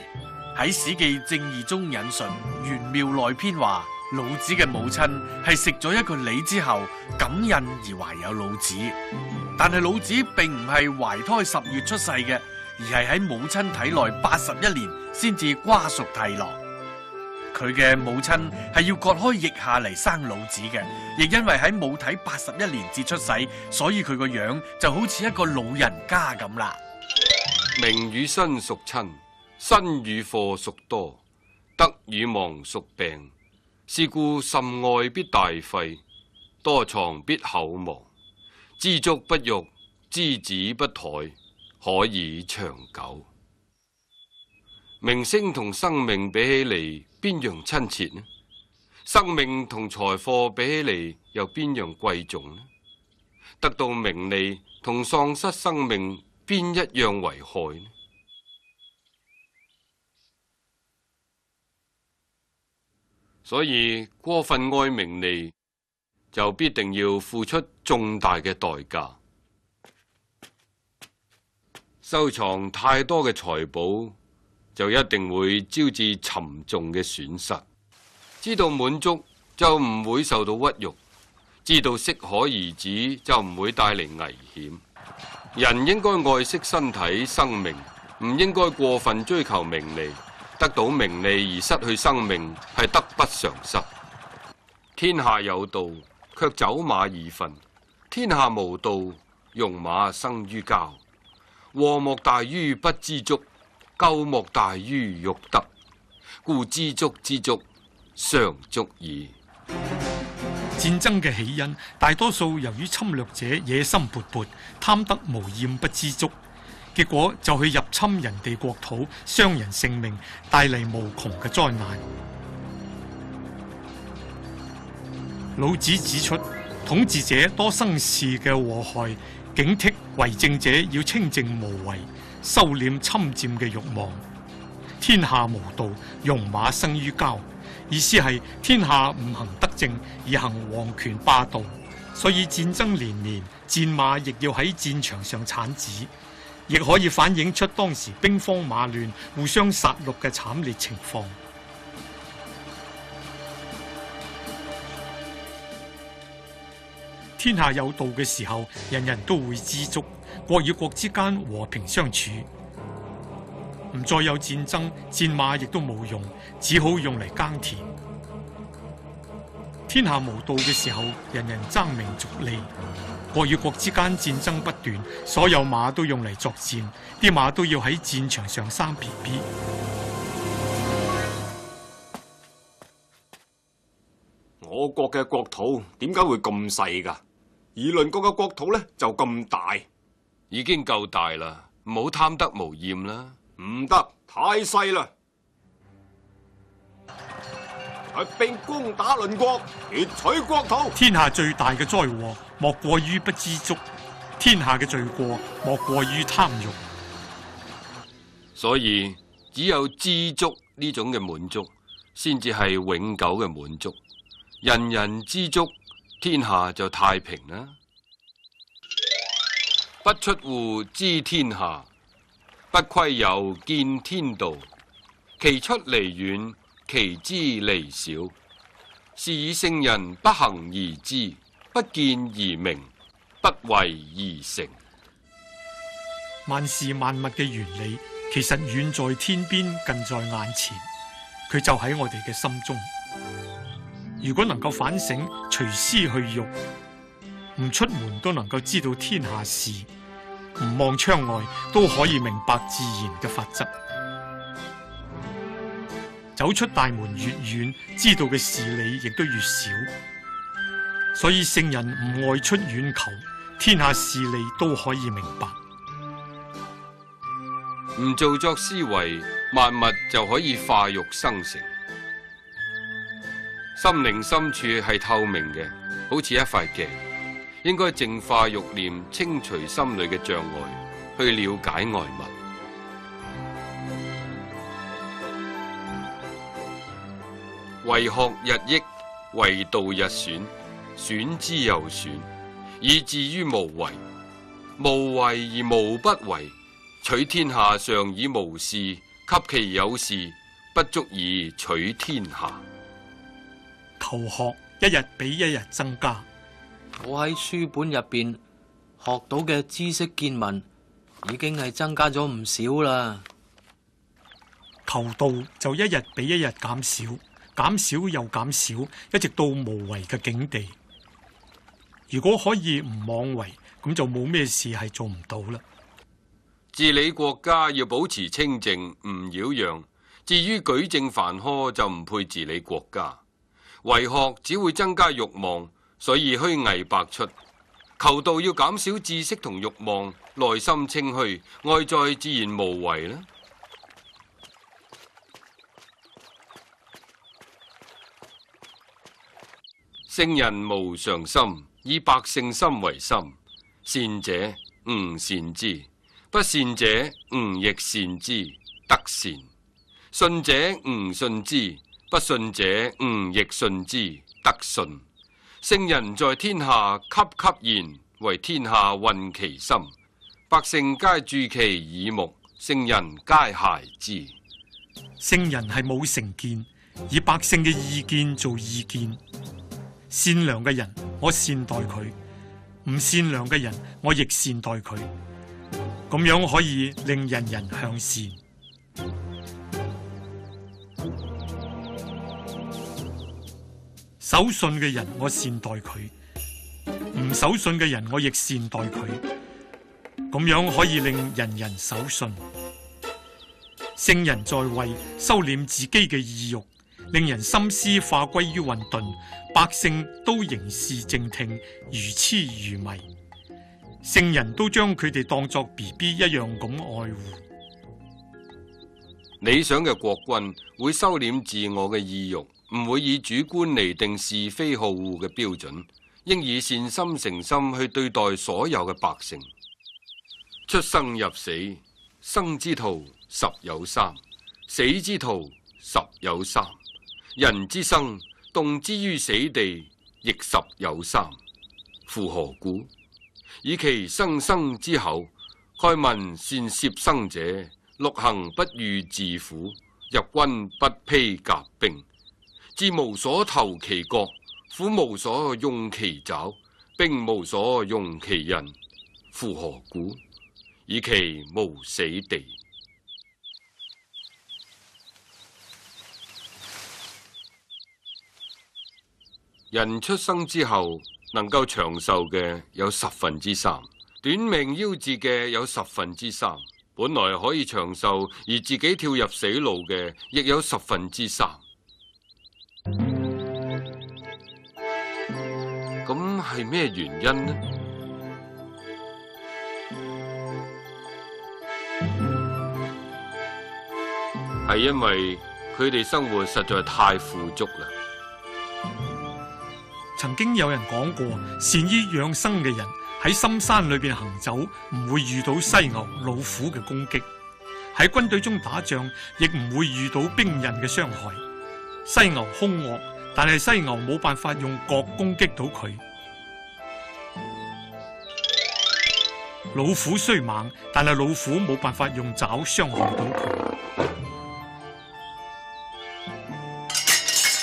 S1: 喺《史記正義》中引述《玄妙內篇》話，老子嘅母親係食咗一個梨之後感孕而懷有老子，但係老子並唔係懷胎10月出世嘅，而係喺母親體內81年先至瓜熟蒂落。佢嘅母親係要割開腋下嚟生老子嘅，亦因為喺母體81年至出世，所以佢個樣就好似一個老人家咁啦。
S4: 名與身屬親，身與禍屬多，得與亡屬病。是故甚愛必大費，多藏必厚亡。知足不辱，知止不殆，可以長久。名聲同生命比起嚟，邊樣親切呢？生命同財貨比起嚟，又邊樣貴重呢？得到名利同喪失生命，邊一樣為害呢？所以過分愛名利，就必定要付出重大嘅代價。收藏太多嘅財寶，就一定會招致沉重嘅損失。知道滿足就唔會受到屈辱，知道適可而止就唔會帶嚟危險。人應該愛惜身體生命，唔應該過分追求名利。得到名利而失去生命，係得不償失。天下有道，卻走馬二分；天下無道，戎馬生於交。禍莫大於不知足，咎莫大於欲得。故知足之足，常足矣。
S2: 戰爭嘅起因，大多數由於侵略者野心勃勃，貪得無厭，不知足，結果就去入侵人哋國土，傷人性命，帶嚟無窮嘅災難。老子指出，統治者多生事嘅禍害，警惕為政者要清靜無為，收斂侵佔嘅慾望。天下無道，戎馬生於交。意思係天下唔行德政，而行皇權霸道，所以戰爭連連，戰馬亦要喺戰場上產子，亦可以反映出當時兵荒馬亂、互相殺戮嘅慘烈情況。天下有道嘅時候，人人都會知足，國與國之間和平相處。唔再有戰爭，戰馬亦都冇用，只好用嚟耕田。天下無道嘅時候，人人爭名逐利，國與國之間戰爭不斷，所有馬都用嚟作戰，啲馬都要喺戰場上生 BB。
S8: 我國嘅國土點解會咁細㗎？而鄰國嘅國土呢，就咁大，
S4: 已經夠大啦，唔好貪得無厭啦。
S8: 唔得，太細啦！出兵攻打鄰國，奪取國土。
S2: 天下最大嘅災禍，莫過於不知足；天下嘅罪過，莫過於貪欲。
S4: 所以只有知足呢種嘅滿足，先至係永久嘅滿足。人人知足，天下就太平啦。不出戶知天下，不窺牖見天道。其出離遠，其知離少。是以聖人不行而知，不見而明，不為而成。
S2: 萬事萬物嘅原理，其實遠在天邊，近在眼前，佢就喺我哋嘅心中。如果能夠反省，隨思去欲，唔出門都能夠知道天下事，唔望窗外都可以明白自然嘅法則。走出大門越遠，知道嘅事理亦都越少。所以聖人唔外出遠求，天下事理都可以明白。
S4: 唔做作思維，萬物就可以化育生成。心靈深處係透明嘅，好似一塊鏡，應該淨化欲念，清除心裏嘅障礙，去了解外物。為學日益，為道日損，損之又損，以至於無為。無為而無不為，取天下尚以無事，及其有事，不足以取天下。
S2: 求學一日比一日增加。
S6: 我喺書本入邊學到嘅知識見聞，已經係增加咗唔少啦。
S2: 求道就一日比一日減少，減少又減少，一直到無為嘅境地。如果可以唔妄為，咁就冇咩事係做唔到啦。
S4: 治理國家要保持清靜，唔擾攘。至於舉政繁苛，就唔配治理國家。為學只會增加慾望，所以虛偽百出。求道要減少知識同慾望，內心清虛，外在自然無為啦。聖人無常心，以百姓心為心。善者吾善之，不善者吾亦善之，得善。信者吾信之，不信者吾亦信之，得信。聖人在天下，汲汲然，為天下運其心。百姓皆注其耳目，聖人皆諧之。
S2: 聖人係冇成見，以百姓嘅意見做意見。善良嘅人，我善待佢；唔善良嘅人，我亦善待佢。咁樣可以令人人向善。守信嘅人，我善待佢；唔守信嘅人，我亦善待佢。咁樣可以令人人守信。聖人在位，收斂自己嘅意欲，令人心思化歸於混沌，百姓都凝視靜聽，如痴如迷。聖人都將佢哋當作 BB 一樣咁愛護。
S4: 理想嘅國君會收斂自我嘅意欲，唔會以主觀釐定是非好惡嘅標準，應以善心誠心去對待所有嘅百姓。出生入死，生之徒十有三，死之徒十有三。人之生，動之於死地，亦十有三。夫何故？以其生生之厚，蓋聞善攝生者，陸行不遇自苦，入軍不披甲兵。志無所投其國，虎無所用其爪，兵無所用其人。夫何故？以其無死地。人出生之後能夠長壽嘅有3%，短命夭折嘅有3%，本來可以長壽而自己跳入死路嘅亦有3%。咁係咩原因呢？係因為佢哋生活實在太富足啦。
S2: 曾經有人講過，善於養生嘅人喺深山裏邊行走，唔會遇到犀牛、老虎嘅攻擊；喺軍隊中打仗，亦唔會遇到兵刃嘅傷害。犀牛兇惡，但係犀牛冇辦法用角攻擊到佢。老虎雖猛，但係老虎冇辦法用爪傷害到佢。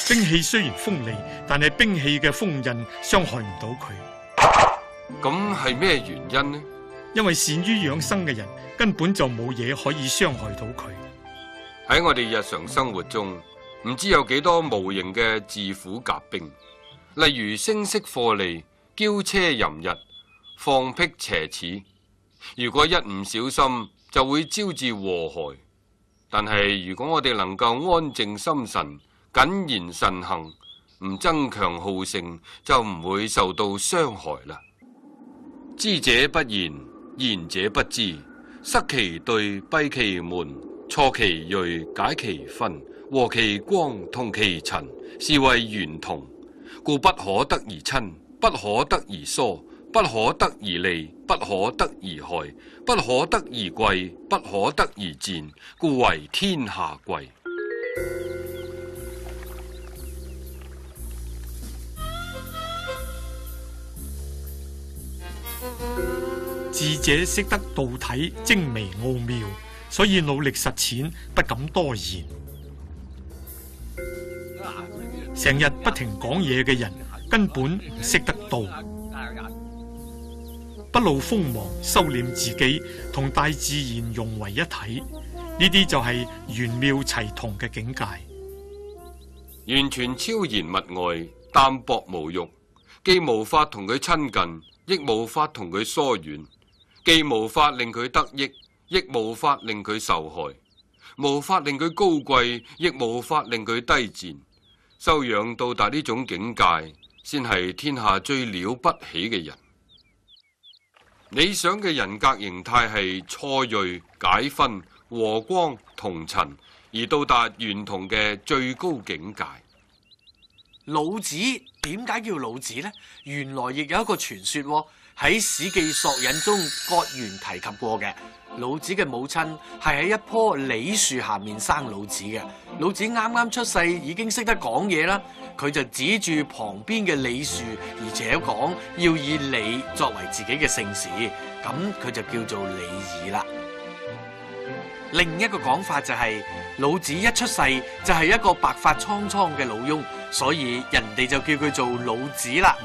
S2: 兵器雖然鋒利，但係兵器嘅鋒刃傷害唔到佢。
S4: 咁係咩原因呢？
S2: 因為善於養生嘅人根本就冇嘢可以傷害到佢。
S4: 喺我哋日常生活中，唔知有幾多無形嘅自虎夾兵，例如聲色貨利、驕奢淫逸、放僻邪恥。如果一唔小心，就會招致禍害。但係如果我哋能夠安靜心神，謹言慎行，唔增強好勝，就唔會受到傷害啦。知者不言，言者不知。塞其對，閉其門，錯其銳，解其紛，和其光，同其塵，是謂玄同。故不可得而親，不可得而疏，不可得而利，不可得而害，不可得而貴，不可得而賤，故為天下貴。
S2: 智者識得道體精微奧妙，所以努力實踐，不敢多言。成日不停講嘢嘅人，根本唔識得道。不露鋒芒，收斂自己，同大自然融為一體，呢啲就係玄妙齊同嘅境界。
S4: 完全超然物外，淡薄無欲，既無法同佢親近，亦無法同佢疏遠。既無法令佢得益，亦無法令佢受害；無法令佢高貴，亦無法令佢低賤。修養到達呢種境界，先係天下最了不起嘅人。理想嘅人格形態係錯鋭、解紛、和光、同塵，而到達玄同嘅最高境界。
S1: 老子點解叫老子呢？原來亦有一個傳說喎。喺《史記索引》中，葛源提及過嘅。老子嘅母親係喺一棵李樹下面生老子嘅。老子啱啱出世已經識得講嘢啦，佢就指住旁邊嘅李樹，而且講要以李作為自己嘅姓氏，咁佢就叫做李耳啦。另一個講法就係，老子一出世就係一個白髮蒼蒼嘅老翁，所以人哋就叫佢做老子啦。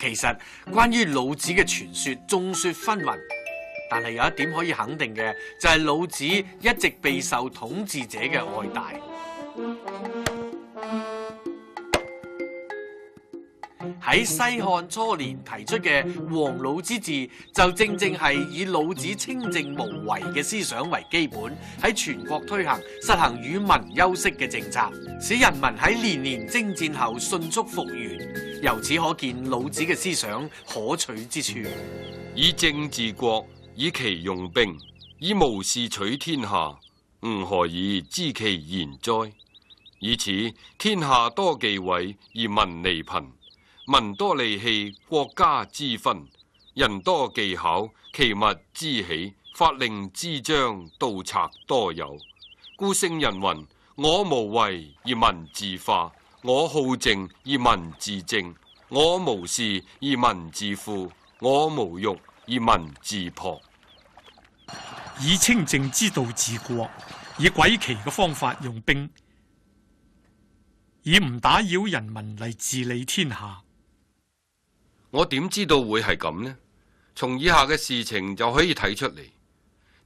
S1: 其實關於老子嘅傳說眾說紛紜，但係有一點可以肯定嘅就係老子一直備受統治者嘅愛戴。喺西漢初年提出嘅黃老之治，就正正係以老子清靜無為嘅思想為基本，喺全國推行實行與民休息嘅政策，使人民喺連年征戰後迅速復原。由此可見老子嘅思想可取之處。
S4: 以政治國，以其用兵，以無事取天下，吾何以知其言哉？以此天下多忌諱而民離貧，民多利器，國家之分；人多技巧，其物之起，法令之章，盜賊多有。故聖人云：我無為而民自化，我好政而民自正，我無事而民自富，我無欲而民自樸。
S2: 以清靜之道治國，以鬼奇嘅方法用兵，以唔打擾人民嚟治理天下。
S4: 我點知道會係咁呢？從以下嘅事情就可以睇出嚟。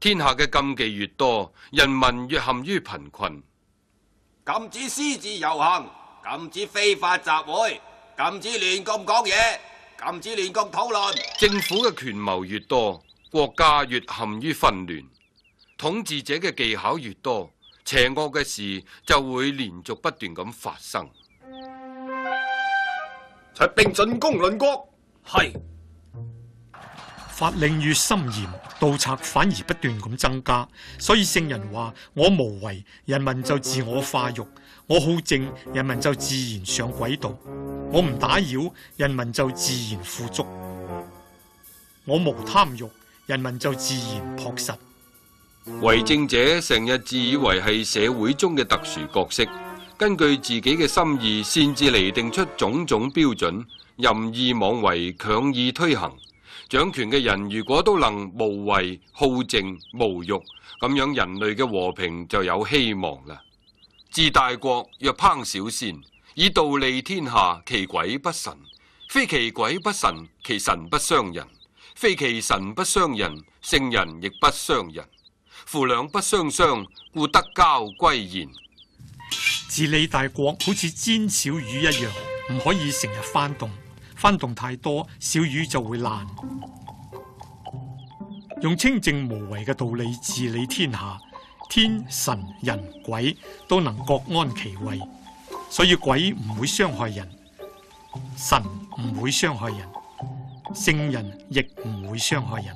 S4: 天下嘅禁忌越多，人民越陷於貧困。
S11: 禁止私自遊行，禁止非法集會，禁止亂咁講嘢，禁止亂咁討論。
S4: 政府嘅權謀越多，國家越陷於紛亂。統治者嘅技巧越多，邪惡嘅事就會連續不斷咁發生。
S8: 出兵進攻鄰國。
S3: 係。
S2: 法令越森嚴，盜賊反而不斷咁增加，所以聖人話：我無為，人民就自我化育；我好政，人民就自然上軌道；我唔打擾，人民就自然富足；我無貪欲，人民就自然樸實。
S4: 為政者成日自以為係社會中嘅特殊角色，根據自己嘅心意擅自釐定出種種標準，任意妄為，強意推行。掌權嘅人如果都能無為、好政、無欲，咁樣人類嘅和平就有希望啦。治大國若烹小鮮，以道利天下，其鬼不神；非其鬼不神，其神不傷人；非其神不傷人，聖人亦不傷人。夫兩不相傷，故德交歸焉。
S2: 治理大國好似煎小魚一樣，唔可以成日翻動，翻動太多，小魚就會爛。用清靜無為嘅道理治理天下，天神人鬼都能各安其位，所以鬼唔會傷害人，神唔會傷害人，聖人亦唔會傷害人。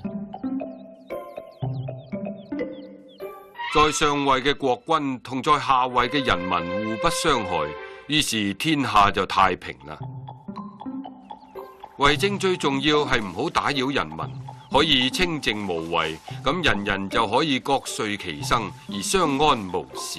S4: 在上位嘅國君同在下位嘅人民互不傷害，於是天下就太平啦。為政最重要係唔好打擾人民，可以清靜無為，咁人人就可以各遂其生而相安無事。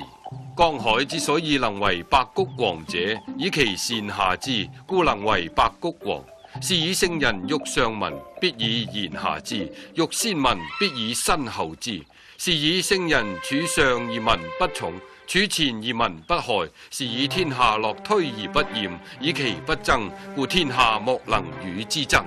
S4: 江海之所以能為百谷王者，以其善下之，故能為百谷王。是以聖人欲上民，必以言下之；欲先民，必以身後之。是以聖人處上而民不從，處前而民不害。是以天下樂推而不厭，以其不爭，故天下莫能與之爭。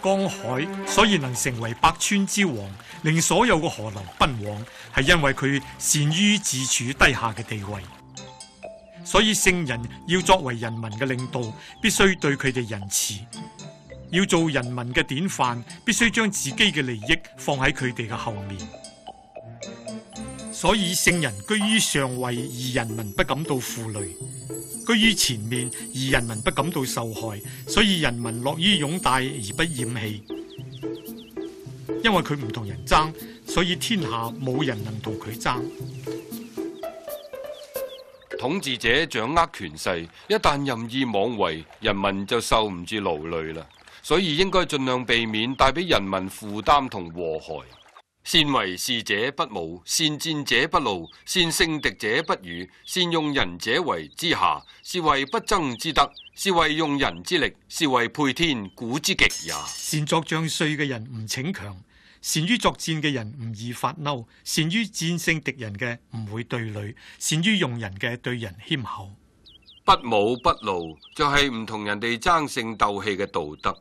S2: 江海所以能成為百川之王，令所有嘅河流奔往，係因為佢善於自處低下嘅地位。所以聖人要作為人民嘅領導，必須對佢哋仁慈；要做人民嘅典範，必須將自己嘅利益放喺佢哋嘅後面。所以聖人居於上位，而人民不感到負累；居於前面，而人民不感到受害。所以人民樂於擁戴而不厭棄，因為佢唔同人爭，所以天下冇人能同佢爭。
S4: 統治者掌握權勢，一旦任意妄為，人民就受唔住勞累啦。所以應該盡量避免帶俾人民負擔同禍害。善為士者不武，善戰者不怒，善勝敵者不語，善用人者為之下，是為不爭之德，是為用人之力，是為配天古之極也。
S2: 善作將帥嘅人唔逞強，善於作戰嘅人唔易發嬲，善於戰勝敵人嘅唔會對壘，善於用人嘅對人謙厚。
S4: 不武不怒就係唔同人哋爭勝鬥氣嘅道德。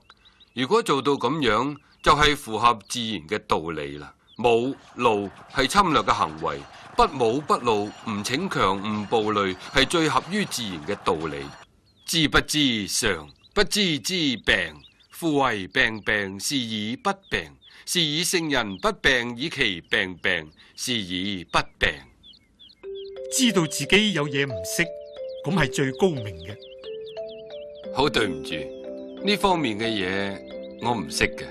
S4: 如果做到咁樣，就係符合自然嘅道理啦。武怒係侵略嘅行為，不武不怒唔逞強唔暴戾係最合於自然嘅道理。知不知常，不知之病。夫謂病病，是以不病；是以聖人不病以其病病，是以不病。
S2: 知道自己有嘢唔識，咁係最高明嘅。
S4: 好對唔住，呢方面嘅嘢我唔識嘅。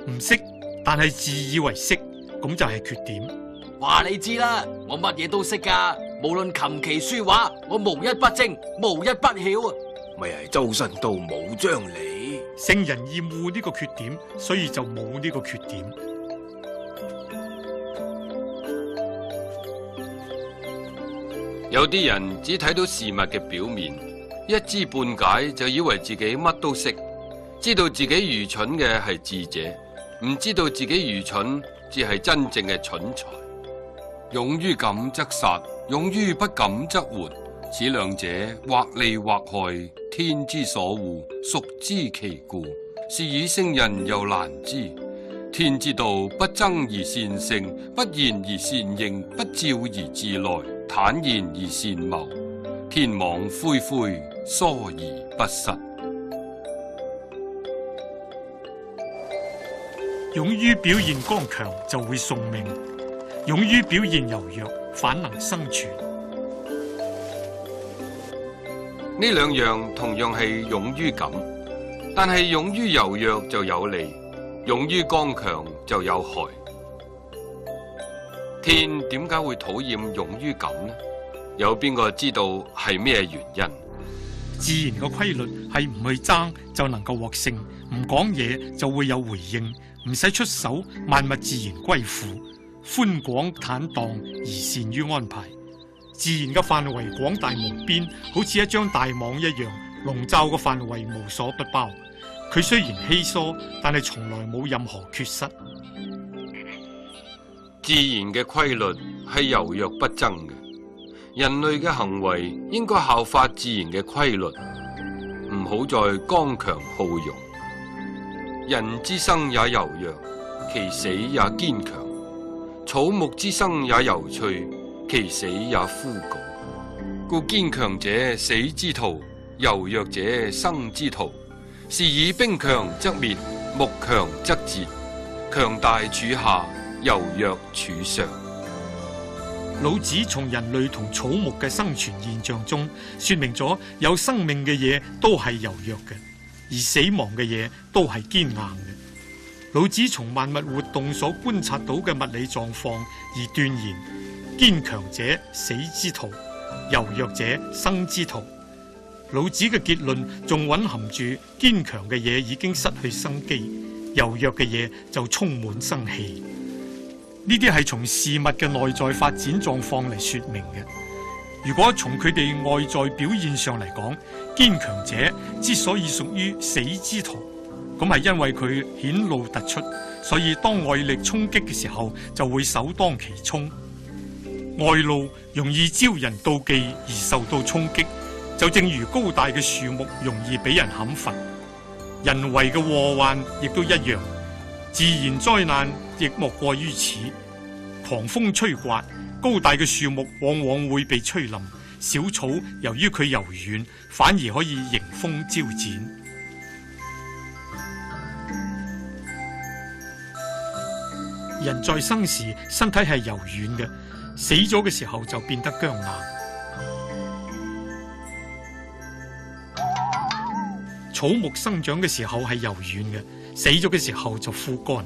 S2: 唔識，但係自以為識，咁就係缺點。
S9: 話你知啦，我乜嘢都識噶，無論琴棋書畫，我無一不精，無一不曉啊！
S8: 咪係周身刀冇張利。
S2: 聖人厭惡呢個缺點，所以就冇呢個缺點。
S4: 有啲人只睇到事物嘅表面，一知半解就以為自己乜都識，知道自己愚蠢嘅係智者，唔知道自己愚蠢至係真正嘅蠢材。勇於敢則殺，勇於不敢則活，此兩者或利或害，天之所惡，孰知其故？是以聖人又難知。天之道，不爭而善勝，不言而善應，不召而自來，坦然而善謀，天網恢恢，疏而不失。
S2: 勇於表現剛強就會送命，勇於表現柔弱反能生存。
S4: 呢兩樣同樣係勇於敢，但係勇於柔弱就有利，勇於剛強就有害。天點解會討厭勇於敢呢？有邊個知道係咩原因？
S2: 自然嘅規律係唔去爭就能夠獲勝，唔講嘢就會有回應，唔使出手，萬物自然歸附，寬廣坦蕩而善於安排。自然嘅範圍廣大無邊，好似一張大網一樣，籠罩嘅範圍無所不包。佢雖然稀疏，但係從來冇任何缺失。
S4: 自然嘅規律係柔弱不爭嘅，人類嘅行為應該效法自然嘅規律，唔好再剛強好勇。人之生也柔弱，其死也堅強；草木之生也有趣，其死也枯槁。故堅強者死之徒，柔弱者生之徒。是以兵強則滅，木強則折。強大處下，柔弱處上。
S2: 老子從人類同草木嘅生存現象中，說明咗有生命嘅嘢都係柔弱嘅，而死亡嘅嘢都係堅硬嘅。老子從萬物活動所觀察到嘅物理狀況而斷言：堅強者死之徒，柔弱者生之徒。老子嘅結論仲蘊含住堅強嘅嘢已經失去生機，柔弱嘅嘢就充滿生氣。呢啲係從事物嘅內在發展狀況嚟說明嘅。如果從佢哋外在表現上嚟講，堅強者之所以屬於死之徒，咁係因為佢顯露突出，所以當外力衝擊嘅時候就會首當其衝。外露容易招人妒忌而受到衝擊，就正如高大嘅樹木容易俾人砍伐，人為嘅禍患亦都一樣，自然災難亦莫過於此。狂風吹刮，高大嘅樹木往往會被吹冧，小草由於佢柔軟，反而可以迎風招展。人在生時身體係柔軟嘅，死咗嘅時候就變得僵硬。草木生長嘅時候係柔軟嘅，死咗嘅時候就枯乾。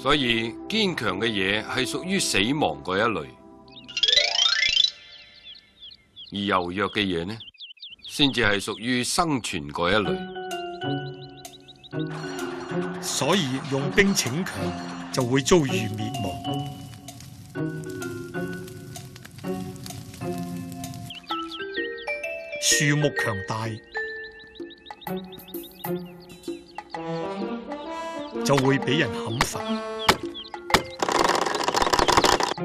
S4: 所以堅強嘅嘢係屬於死亡嗰一類，而柔弱嘅嘢呢，先至係屬於生存嗰一類。
S2: 所以用兵逞強就會遭遇滅亡。樹木強大，就會俾人砍伐。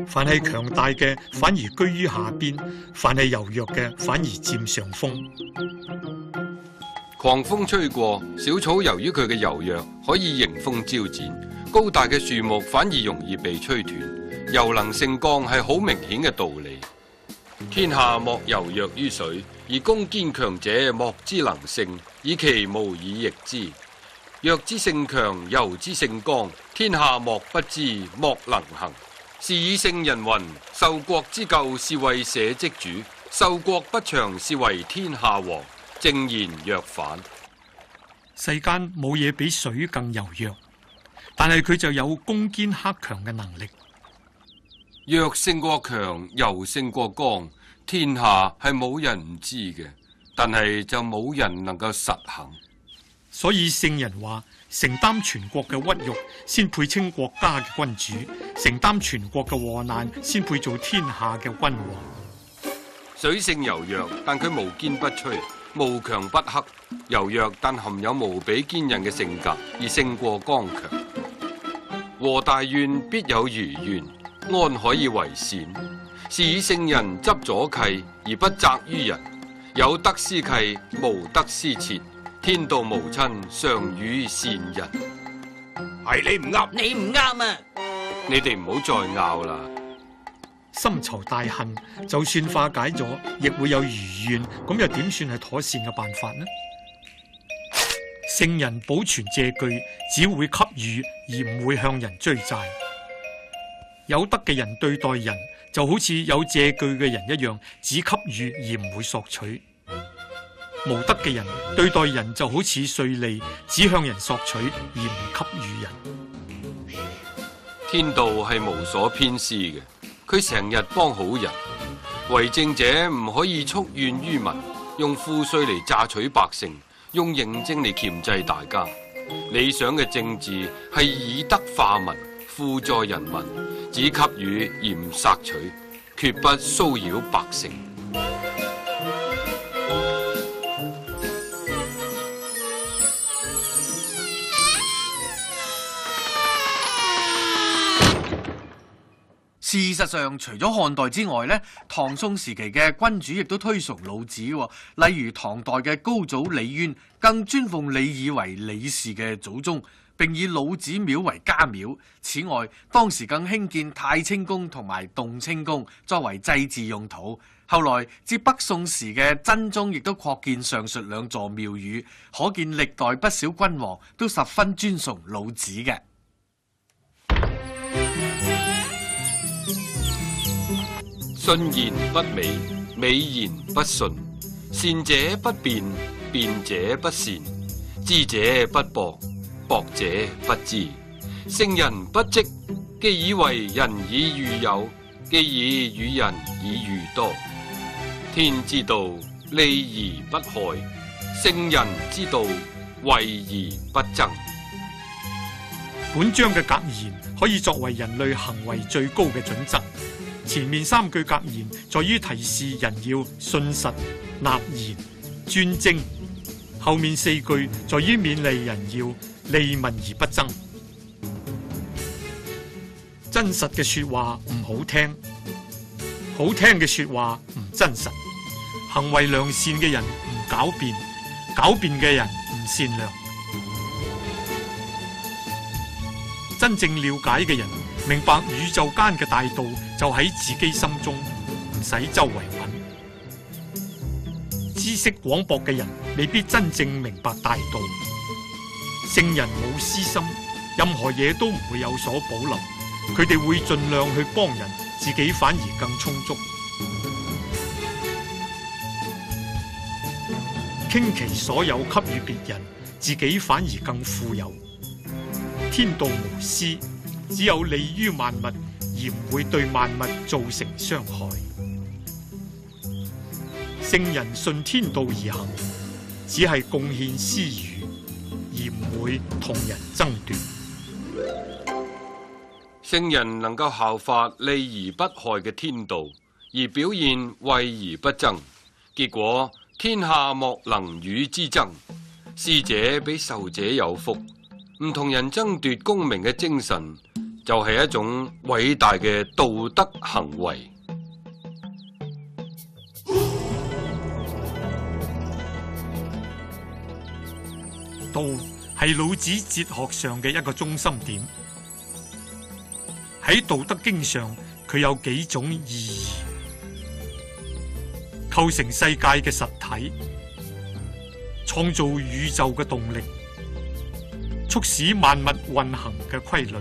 S2: 凡係強大嘅反而居於下邊，凡係柔弱嘅反而佔上風。
S4: 狂風吹過，小草由於佢嘅柔弱，可以迎風招展；高大嘅樹木反而容易被吹斷。柔能勝剛係好明顯嘅道理。天下莫柔弱於水，而攻堅強者莫之能勝，以其無以易之。弱之勝強，柔之勝剛，天下莫不知，莫能行。是以聖人云：受國之救，是為社稷主；受國不祥，是為天下王。正言若反。
S2: 世間冇嘢比水更柔弱，但係佢就有攻堅克強嘅能力。
S4: 弱勝過強，柔勝過剛，天下係冇人唔知嘅，但係就冇人能夠實行。
S2: 所以聖人話：承擔全國嘅屈辱，先配稱國家嘅君主；承擔全國嘅禍難，先配做天下嘅君王。
S4: 水性柔弱，但佢無堅不摧，無強不克。柔弱但含有無比堅韌嘅性格，而勝過剛強。和大怨必有餘怨，安可以為善？是以聖人執左契而不責於人，有德思契，無德思切。天道無親，常與善人。
S8: 係你唔啱，
S9: 你唔啱啊！
S4: 你哋唔好再拗啦。
S2: 深仇大恨，就算化解咗，亦會有餘怨，咁又點算係妥善嘅辦法呢？聖人保存借據，只會給予而唔會向人追債。有德嘅人對待人，就好似有借據嘅人一樣，只給予而唔會索取。無德嘅人對待人就好似稅吏，只向人索取而唔給予人。
S4: 天道係無所偏私嘅，佢成日幫好人。為政者唔可以蓄怨於民，用賦稅嚟榨取百姓，用刑政嚟鉗制大家。理想嘅政治係以德化民，輔助人民，只給予而唔索取，決不騷擾百姓。
S1: 事實上，除咗漢代之外咧，唐宋時期嘅君主亦都推崇老子喎。例如唐代嘅高祖李淵，更尊奉李耳為李氏嘅祖宗，並以老子廟為家廟。此外，當時更興建太清宮同埋動清宮作為祭祀用途。後來至北宋時嘅真宗亦都擴建上述兩座廟宇，可見歷代不少君王都十分尊崇老子嘅。
S4: 信言不美，美言不信。善者不辯，辯者不善。知者不博，博者不知。聖人不積，既以為人以御有，既以與人以御多。天之道，利而不害；聖人之道，惠而不爭。
S2: 本章嘅格言可以作為人類行為最高嘅準則。前面三句格言在於提示人要信實、納言、專精；後面四句在於勉勵人要利民而不爭。真實嘅說話唔好聽，好聽嘅說話唔真實。行為良善嘅人唔狡辯，狡辯嘅人唔善良。真正了解嘅人明白宇宙間嘅大道就喺自己心中，唔使周圍揾。知識廣博嘅人未必真正明白大道。聖人冇私心，任何嘢都唔會有所保留，佢哋會盡量去幫人，自己反而更充足。傾其所有給予別人，自己反而更富有。天道無私，只有利於萬物，而唔會對萬物造成傷害。聖人順天道而行，只係貢獻施予，而唔會同人爭奪。
S4: 聖人能夠效法利而不害嘅天道，而表現惠而不爭，結果天下莫能與之爭。施者比受者有福。唔同人爭奪功名嘅精神，就係一種偉大嘅道德行為。
S2: 道係老子哲學上嘅一個中心點。喺《道德經》上，佢有幾種意義：構成世界嘅實體，創造宇宙嘅動力，促使萬物運行嘅規律，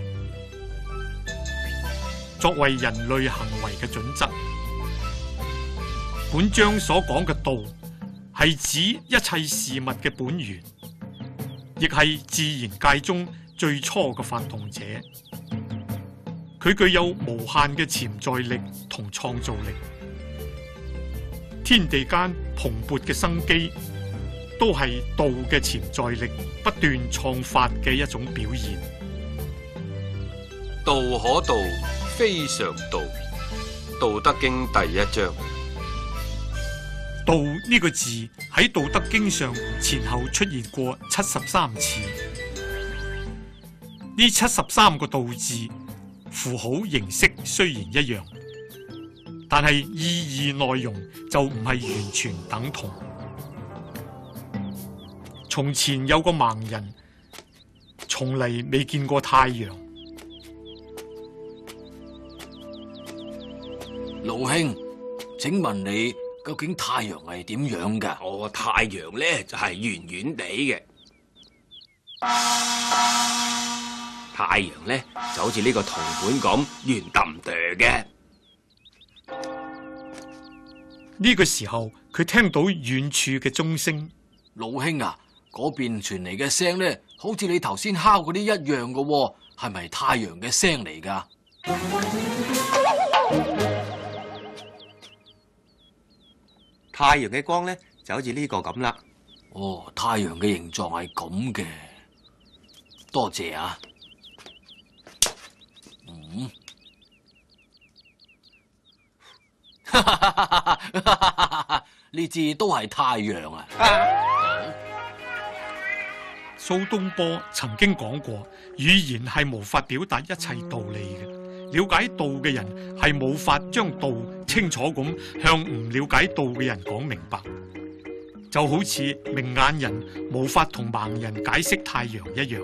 S2: 作為人類行為嘅準則。本章所講嘅道，係指一切事物嘅本源，亦係自然界中最初嘅發動者。佢具有無限嘅潛在力同創造力，天地間蓬勃嘅生機，都係道嘅潛在力不斷創發嘅一種表現。
S4: 道可道，非常道。道德經第一章。
S2: 道呢個字喺道德經上前後出現過73次。呢73個道字，符號形式雖然一樣，但係意義內容就唔係完全等同。從前有個盲人，從嚟未見過太陽。
S9: 老兄，請問你究竟太陽係點樣噶？
S3: 太陽咧就係圓圓地嘅。太陽咧就好似呢個銅盤咁圓揼哚嘅。
S2: 呢個時候，佢聽到遠處嘅鐘聲。
S9: 老兄啊，嗰邊傳嚟嘅聲咧，好似你頭先敲嗰啲一樣噶喎，係咪太陽嘅聲嚟噶？
S7: 太陽嘅光咧就好似呢個咁啦。
S9: 哦，太陽嘅形狀係咁嘅，多謝啊。呢支都係太陽啊！
S2: 蘇東坡曾經講過，語言係無法表達一切道理嘅。了解道嘅人係冇法將道清楚咁向唔了解道嘅人講明白，就好似明眼人無法同盲人解釋太陽一樣。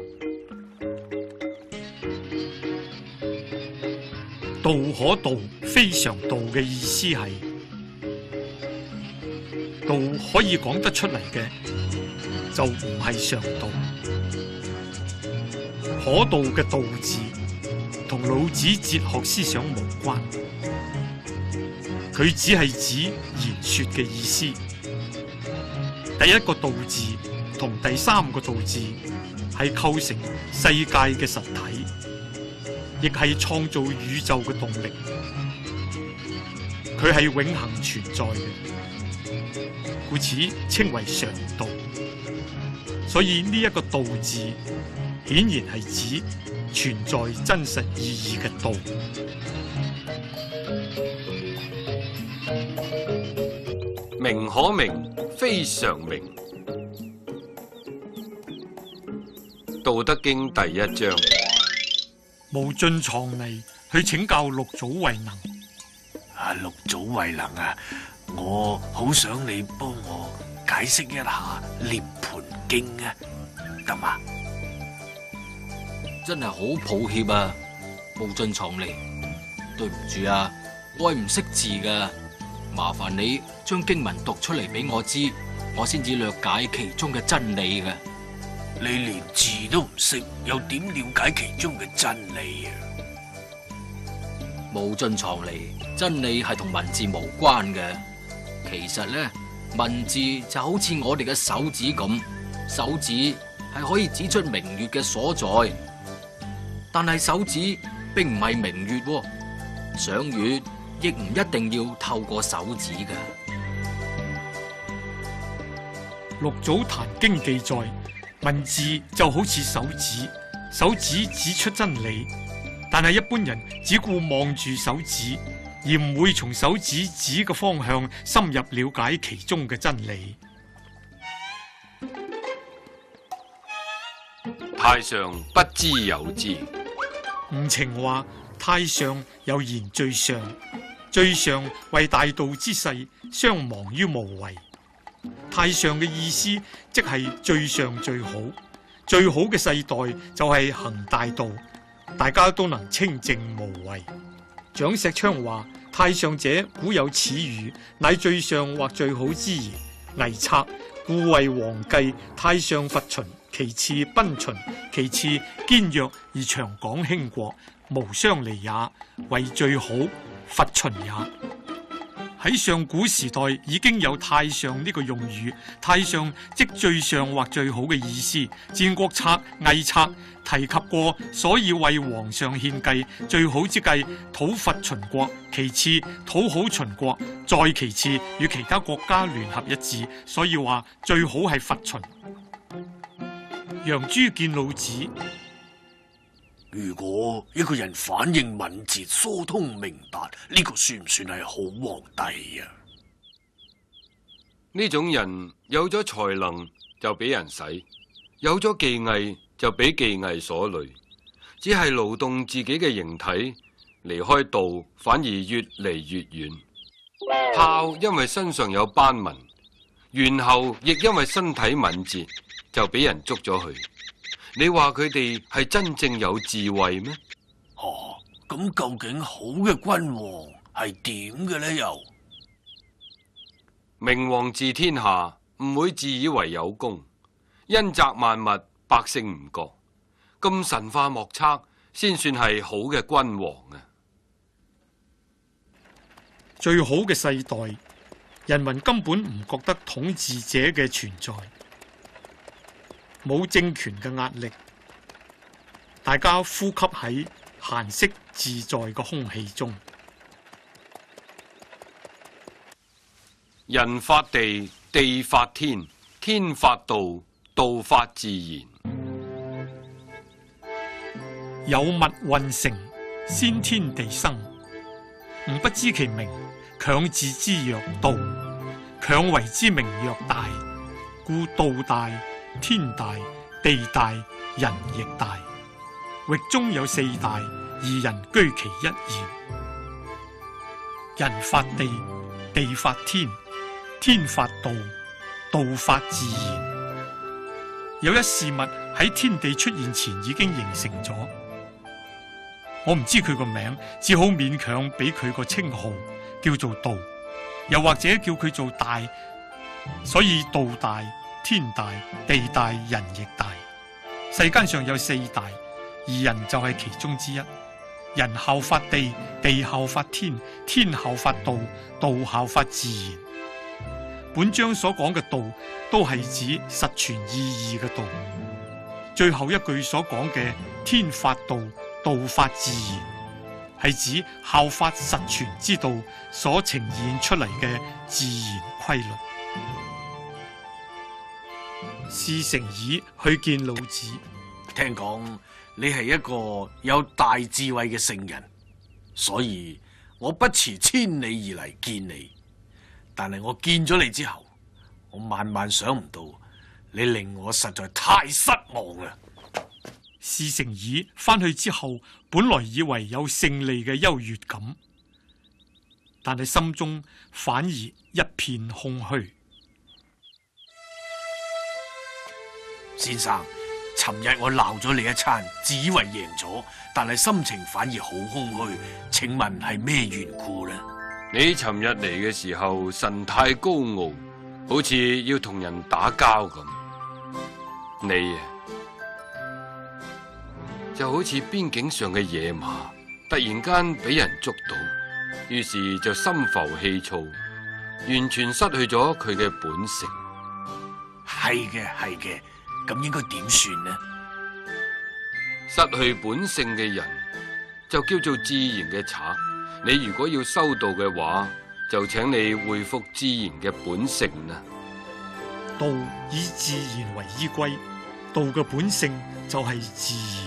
S2: 道可道，非常道嘅意思係，道可以講得出嚟嘅，就唔係常道。可道嘅道字同老子哲學思想無關，佢只係指言說嘅意思。第一個道字同第三個道字係構成世界嘅實體，亦係創造宇宙嘅動力。佢係永恆存在嘅，故此稱為常道。所以呢一個道字顯然係指存在真實意義嘅道。
S4: 名可名，非常名。道德經第一章。
S2: 無盡藏嚟去請教六祖慧能。
S1: 六祖慧能啊，我好想你幫我解釋一下《涅槃經》啊，得嘛？
S9: 真係好抱歉啊，無盡藏嚟，對唔住啊，我係唔識字噶，麻煩你將經文讀出嚟俾我知，我先至略解其中嘅真理嘅。
S1: 你連字都唔識，又點了解其中嘅真理啊？
S9: 無盡藏嚟，真理係同文字無關嘅。其實咧，文字就好似我哋嘅手指咁，手指係可以指出明月嘅所在。但係手指並唔係明月喎，賞月亦唔一定要透過手指嘅。
S2: 六祖壇經記載，文字就好似手指，手指指出真理，但係一般人只顧望住手指，而唔會從手指指嘅方向深入了解其中嘅真理。
S4: 太上不知有之。
S2: 吳澄話：太上有言最上，最上為大道之勢，相忘於無為。太上嘅意思即係最上最好，最好嘅世代就係行大道，大家都能清淨無為。蔣錫昌話：太上者，古有此語，乃最上或最好之言。危策，故為王計，太上伐秦，其次奔秦，其次堅弱而長廣興國，無相離也，為最好，伐秦也。喺上古時代已經有太上呢個用語，太上即最上或最好嘅意思。戰國策《魏策》提及過，所以為皇上獻計，最好之計討伐秦國，其次討好秦國，再其次與其他國家聯合一致，所以話最好係伐秦。楊朱見老子。
S12: 如果一個人反應敏捷、疏通明白，呢個算唔算係好皇帝啊？
S4: 呢種人有咗才能就俾人使，有咗技藝就俾技藝所累，只係勞動自己嘅形體，離開道反而越嚟越遠。豹因為身上有斑紋，猿猴亦因為身體敏捷，就俾人捉咗去。你話佢哋係真正有智慧咩？
S12: 哦，咁究竟好嘅君王係點嘅呢？又
S4: 明王治天下唔會自以為有功，恩澤萬物，百姓唔覺，咁神化莫測，先算係好嘅君王啊！
S2: 最好嘅世代，人民根本唔覺得統治者嘅存在。冇政權嘅壓力，大家呼吸喺閒適自在嘅空氣中。
S4: 人法地，地法天，天法道，道法自然。
S2: 有物混成，先天地生。吾不知其名，強自之曰道。強為之名曰大，故道大。天大、地大、人亦大，域中有四大，而人居其一焉。人法地，地法天，天法道，道法自然。有一事物喺天地出現前已經形成咗，我唔知佢個名，只好勉強俾佢個稱號，叫做道，又或者叫佢做大，所以道大。天大、地大、人亦大。世間上有四大，而人就係其中之一。人效法地，地效法天，天效法道，道效法自然。本章所講嘅道，都係指實存意義嘅道。最後一句所講嘅天法道，道法自然，係指效法實存之道所呈現出嚟嘅自然規律。司成以去見老子，
S12: 聽講你係一個有大智慧嘅聖人，所以我不辭千里而嚟見你。但係我見咗你之後，我萬萬想唔到，你令我實在太失望啦。
S2: 司成以翻去之後，本來以為有勝利嘅優越感，但係心中反而一片空虛。
S12: 先生，尋日我鬧咗你一餐，自以為贏咗，但係心情反而好空虛。請問係咩緣故呢？
S4: 你尋日嚟嘅時候神態高傲，好似要同人打交咁。你啊，就好似邊境上嘅野馬，突然間俾人捉到，於是就心浮氣躁，完全失去咗佢嘅本性。
S12: 係嘅，係嘅。咁應該點算呢？
S4: 失去本性嘅人就叫做自然嘅賊。你如果要修道嘅話，就請你恢復自然嘅本性啦。
S2: 道以自然為依歸，道嘅本性就係自然。